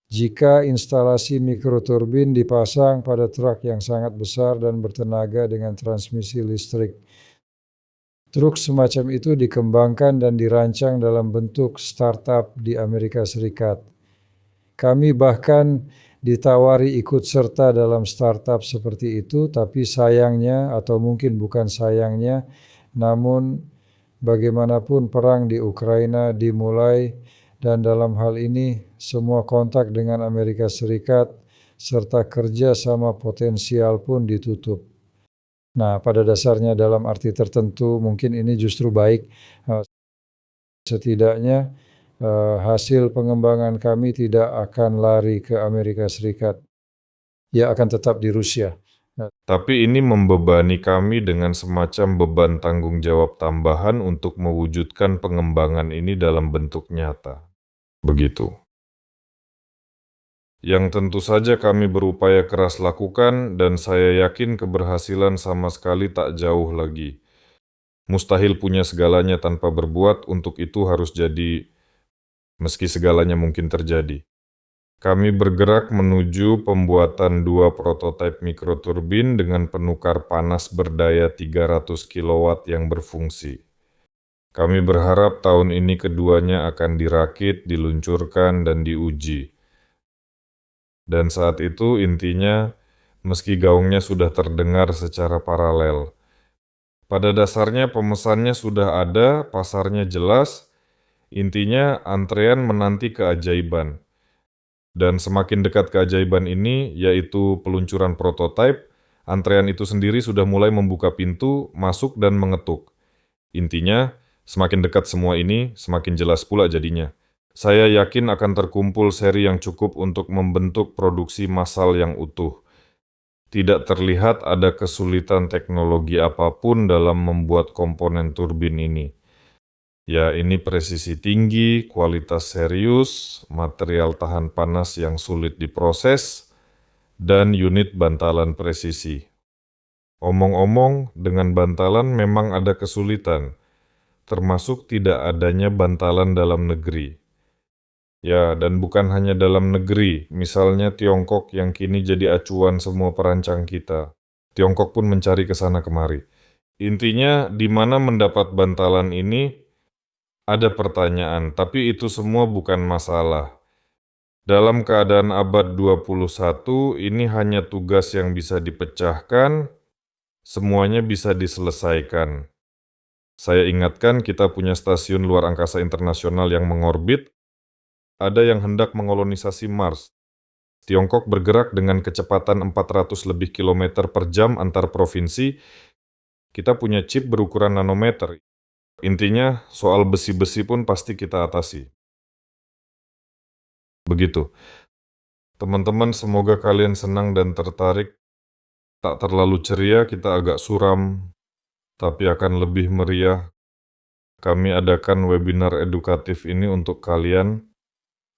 jika instalasi mikroturbin dipasang pada truk yang sangat besar dan bertenaga dengan transmisi listrik. Truk semacam itu dikembangkan dan dirancang dalam bentuk startup di Amerika Serikat. Kami bahkan ditawari ikut serta dalam startup seperti itu, tapi sayangnya, atau mungkin bukan sayangnya, namun bagaimanapun perang di Ukraina dimulai, dan dalam hal ini semua kontak dengan Amerika Serikat serta kerja sama potensial pun ditutup. Nah, pada dasarnya dalam arti tertentu mungkin ini justru baik. Setidaknya hasil pengembangan kami tidak akan lari ke Amerika Serikat. Ia akan tetap di Rusia. Tapi ini membebani kami dengan semacam beban tanggung jawab tambahan untuk mewujudkan pengembangan ini dalam bentuk nyata. Begitu. Yang tentu saja kami berupaya keras lakukan, dan saya yakin keberhasilan sama sekali tak jauh lagi. Mustahil punya segalanya tanpa berbuat, untuk itu harus jadi, meski segalanya mungkin terjadi. Kami bergerak menuju pembuatan 2 prototipe mikroturbin dengan penukar panas berdaya 300 kW yang berfungsi. Kami berharap tahun ini keduanya akan dirakit, diluncurkan, dan diuji. Dan saat itu intinya, meski gaungnya sudah terdengar secara paralel, pada dasarnya pemesannya sudah ada, pasarnya jelas, intinya antrean menanti keajaiban. Dan semakin dekat keajaiban ini, yaitu peluncuran prototipe, antrean itu sendiri sudah mulai membuka pintu, masuk dan mengetuk. Intinya, semakin dekat semua ini, semakin jelas pula jadinya. Saya yakin akan terkumpul seri yang cukup untuk membentuk produksi massal yang utuh. Tidak terlihat ada kesulitan teknologi apapun dalam membuat komponen turbin ini. Ya, ini presisi tinggi, kualitas serius, material tahan panas yang sulit diproses, dan unit bantalan presisi. Omong-omong, dengan bantalan memang ada kesulitan, termasuk tidak adanya bantalan dalam negeri. Ya, dan bukan hanya dalam negeri, misalnya Tiongkok yang kini jadi acuan semua perancang kita. Tiongkok pun mencari ke sana kemari. Intinya, di mana mendapat bantalan ini, ada pertanyaan, tapi itu semua bukan masalah. Dalam keadaan abad 21, ini hanya tugas yang bisa dipecahkan, semuanya bisa diselesaikan. Saya ingatkan kita punya stasiun luar angkasa internasional yang mengorbit, ada yang hendak mengolonisasi Mars. Tiongkok bergerak dengan kecepatan 400 lebih kilometer per jam antar provinsi, Kita punya chip berukuran nanometer. Intinya, soal besi-besi pun pasti kita atasi. Begitu. Teman-teman, semoga kalian senang dan tertarik. Tak terlalu ceria, kita agak suram, tapi akan lebih meriah. Kami adakan webinar edukatif ini untuk kalian.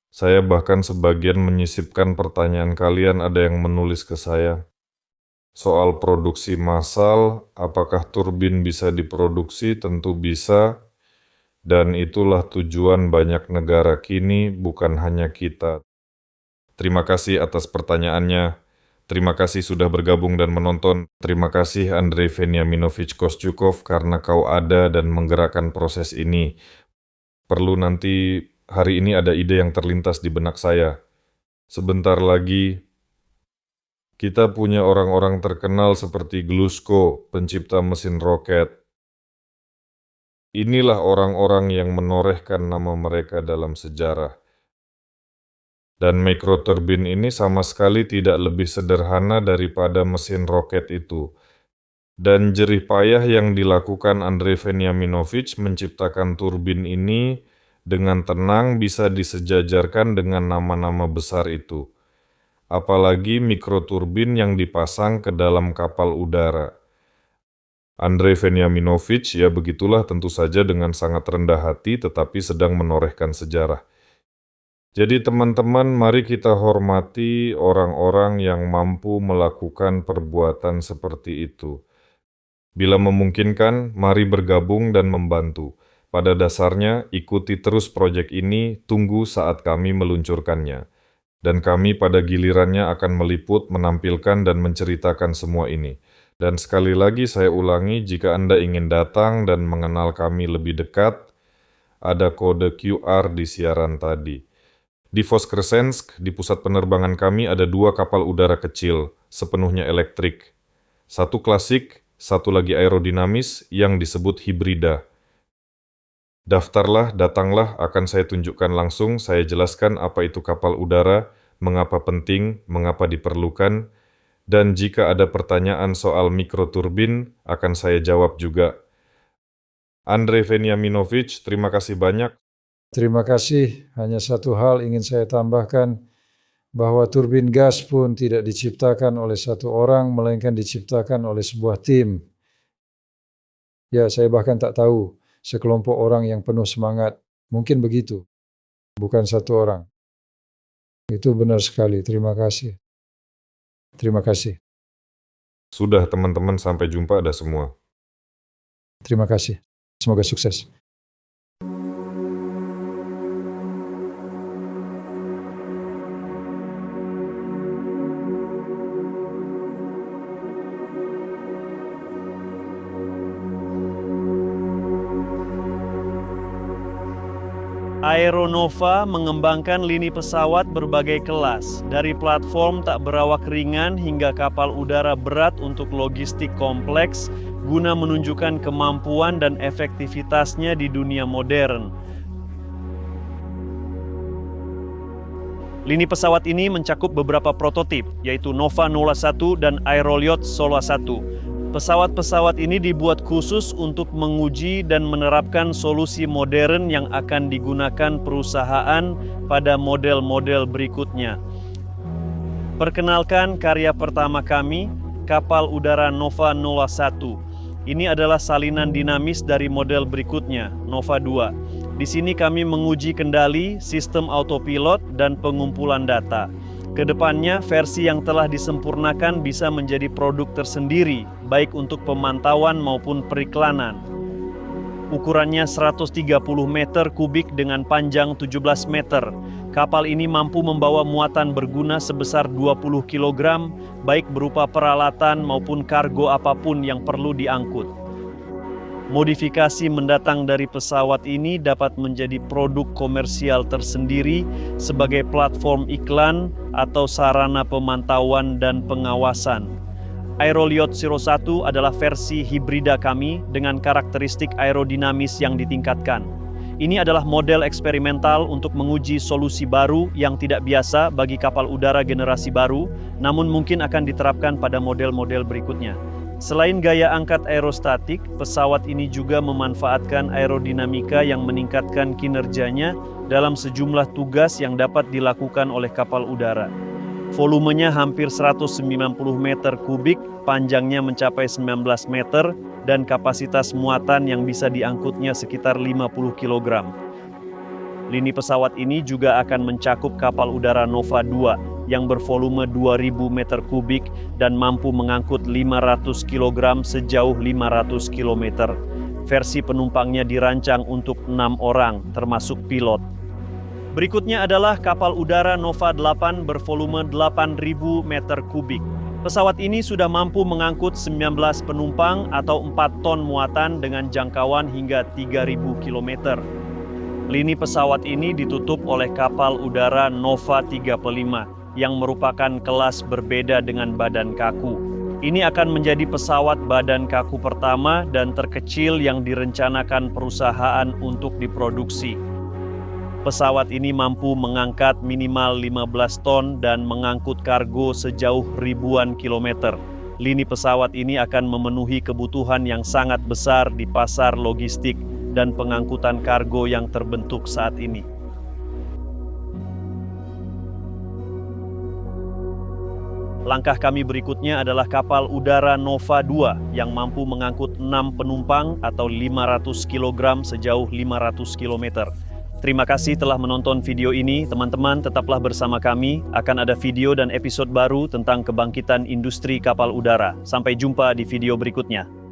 Saya bahkan sebagian menyisipkan pertanyaan kalian, ada yang menulis ke saya. Soal produksi massal, apakah turbin bisa diproduksi? Tentu bisa. Dan itulah tujuan banyak negara kini, bukan hanya kita. Terima kasih atas pertanyaannya. Terima kasih sudah bergabung dan menonton. Terima kasih Andrei Veniaminovich Kostyukov karena kau ada dan menggerakkan proses ini. Perlu nanti hari ini ada ide yang terlintas di benak saya. Sebentar lagi, kita punya orang-orang terkenal seperti Glushko, pencipta mesin roket. Inilah orang-orang yang menorehkan nama mereka dalam sejarah. Dan mikroturbin ini sama sekali tidak lebih sederhana daripada mesin roket itu. Dan jerih payah yang dilakukan Andrei Veniaminovich menciptakan turbin ini dengan tenang bisa disejajarkan dengan nama-nama besar itu. Apalagi mikroturbin yang dipasang ke dalam kapal udara. Andrei Veniaminovich, ya begitulah tentu saja dengan sangat rendah hati tetapi sedang menorehkan sejarah. Jadi teman-teman, mari kita hormati orang-orang yang mampu melakukan perbuatan seperti itu. Bila memungkinkan, mari bergabung dan membantu. Pada dasarnya, ikuti terus proyek ini, tunggu saat kami meluncurkannya. Dan kami pada gilirannya akan meliput, menampilkan, dan menceritakan semua ini. Dan sekali lagi saya ulangi, jika Anda ingin datang dan mengenal kami lebih dekat, ada kode QR di siaran tadi. Di Voskresensk, di pusat penerbangan kami ada 2 kapal udara kecil, sepenuhnya elektrik. Satu klasik, satu lagi aerodinamis yang disebut hibrida. Daftarlah, datanglah, akan saya tunjukkan langsung, saya jelaskan apa itu kapal udara, mengapa penting, mengapa diperlukan, dan jika ada pertanyaan soal mikroturbin, akan saya jawab juga. Andrei Veniaminovich, terima kasih banyak. Terima kasih. Hanya satu hal ingin saya tambahkan, bahwa turbin gas pun tidak diciptakan oleh satu orang, melainkan diciptakan oleh sebuah tim. Ya, saya bahkan tak tahu. Sekelompok orang yang penuh semangat. Mungkin begitu. Bukan satu orang. Itu benar sekali. Terima kasih. Terima kasih. Sudah teman-teman, sampai jumpa ada semua. Terima kasih. Semoga sukses. Aeronova mengembangkan lini pesawat berbagai kelas, dari platform tak berawak ringan hingga kapal udara berat untuk logistik kompleks, guna menunjukkan kemampuan dan efektivitasnya di dunia modern. Lini pesawat ini mencakup beberapa prototip, yaitu Nova 01 dan Aerolyot Sola 1. Pesawat-pesawat ini dibuat khusus untuk menguji dan menerapkan solusi modern yang akan digunakan perusahaan pada model-model berikutnya. Perkenalkan karya pertama kami, kapal udara Nova 01. Ini adalah salinan dinamis dari model berikutnya, Nova 2. Di sini kami menguji kendali, sistem autopilot, dan pengumpulan data. Kedepannya, versi yang telah disempurnakan bisa menjadi produk tersendiri, baik untuk pemantauan maupun periklanan. Ukurannya 130 meter kubik dengan panjang 17 meter. Kapal ini mampu membawa muatan berguna sebesar 20 kg, baik berupa peralatan maupun kargo apapun yang perlu diangkut. Modifikasi mendatang dari pesawat ini dapat menjadi produk komersial tersendiri sebagai platform iklan atau sarana pemantauan dan pengawasan. Aerolyot 01 adalah versi hibrida kami dengan karakteristik aerodinamis yang ditingkatkan. Ini adalah model eksperimental untuk menguji solusi baru yang tidak biasa bagi kapal udara generasi baru, namun mungkin akan diterapkan pada model-model berikutnya. Selain gaya angkat aerostatik, pesawat ini juga memanfaatkan aerodinamika yang meningkatkan kinerjanya dalam sejumlah tugas yang dapat dilakukan oleh kapal udara. Volumenya hampir 190 meter kubik, panjangnya mencapai 19 meter, dan kapasitas muatan yang bisa diangkutnya sekitar 50 kg. Lini pesawat ini juga akan mencakup kapal udara Nova 2 yang bervolume 2000 meter kubik dan mampu mengangkut 500 kg sejauh 500 km. Versi penumpangnya dirancang untuk 6 orang, termasuk pilot. Berikutnya adalah kapal udara Nova 8 bervolume 8000 meter kubik. Pesawat ini sudah mampu mengangkut 19 penumpang atau 4 ton muatan dengan jangkauan hingga 3000 km. Lini pesawat ini ditutup oleh kapal udara Nova 35 yang merupakan kelas berbeda dengan badan kaku. Ini akan menjadi pesawat badan kaku pertama dan terkecil yang direncanakan perusahaan untuk diproduksi. Pesawat ini mampu mengangkat minimal 15 ton dan mengangkut kargo sejauh ribuan kilometer. Lini pesawat ini akan memenuhi kebutuhan yang sangat besar di pasar logistik dan pengangkutan kargo yang terbentuk saat ini. Langkah kami berikutnya adalah kapal udara Nova 2 yang mampu mengangkut 6 penumpang atau 500 kg sejauh 500 km. Terima kasih telah menonton video ini, teman-teman. Tetaplah bersama kami, akan ada video dan episode baru tentang kebangkitan industri kapal udara. Sampai jumpa di video berikutnya.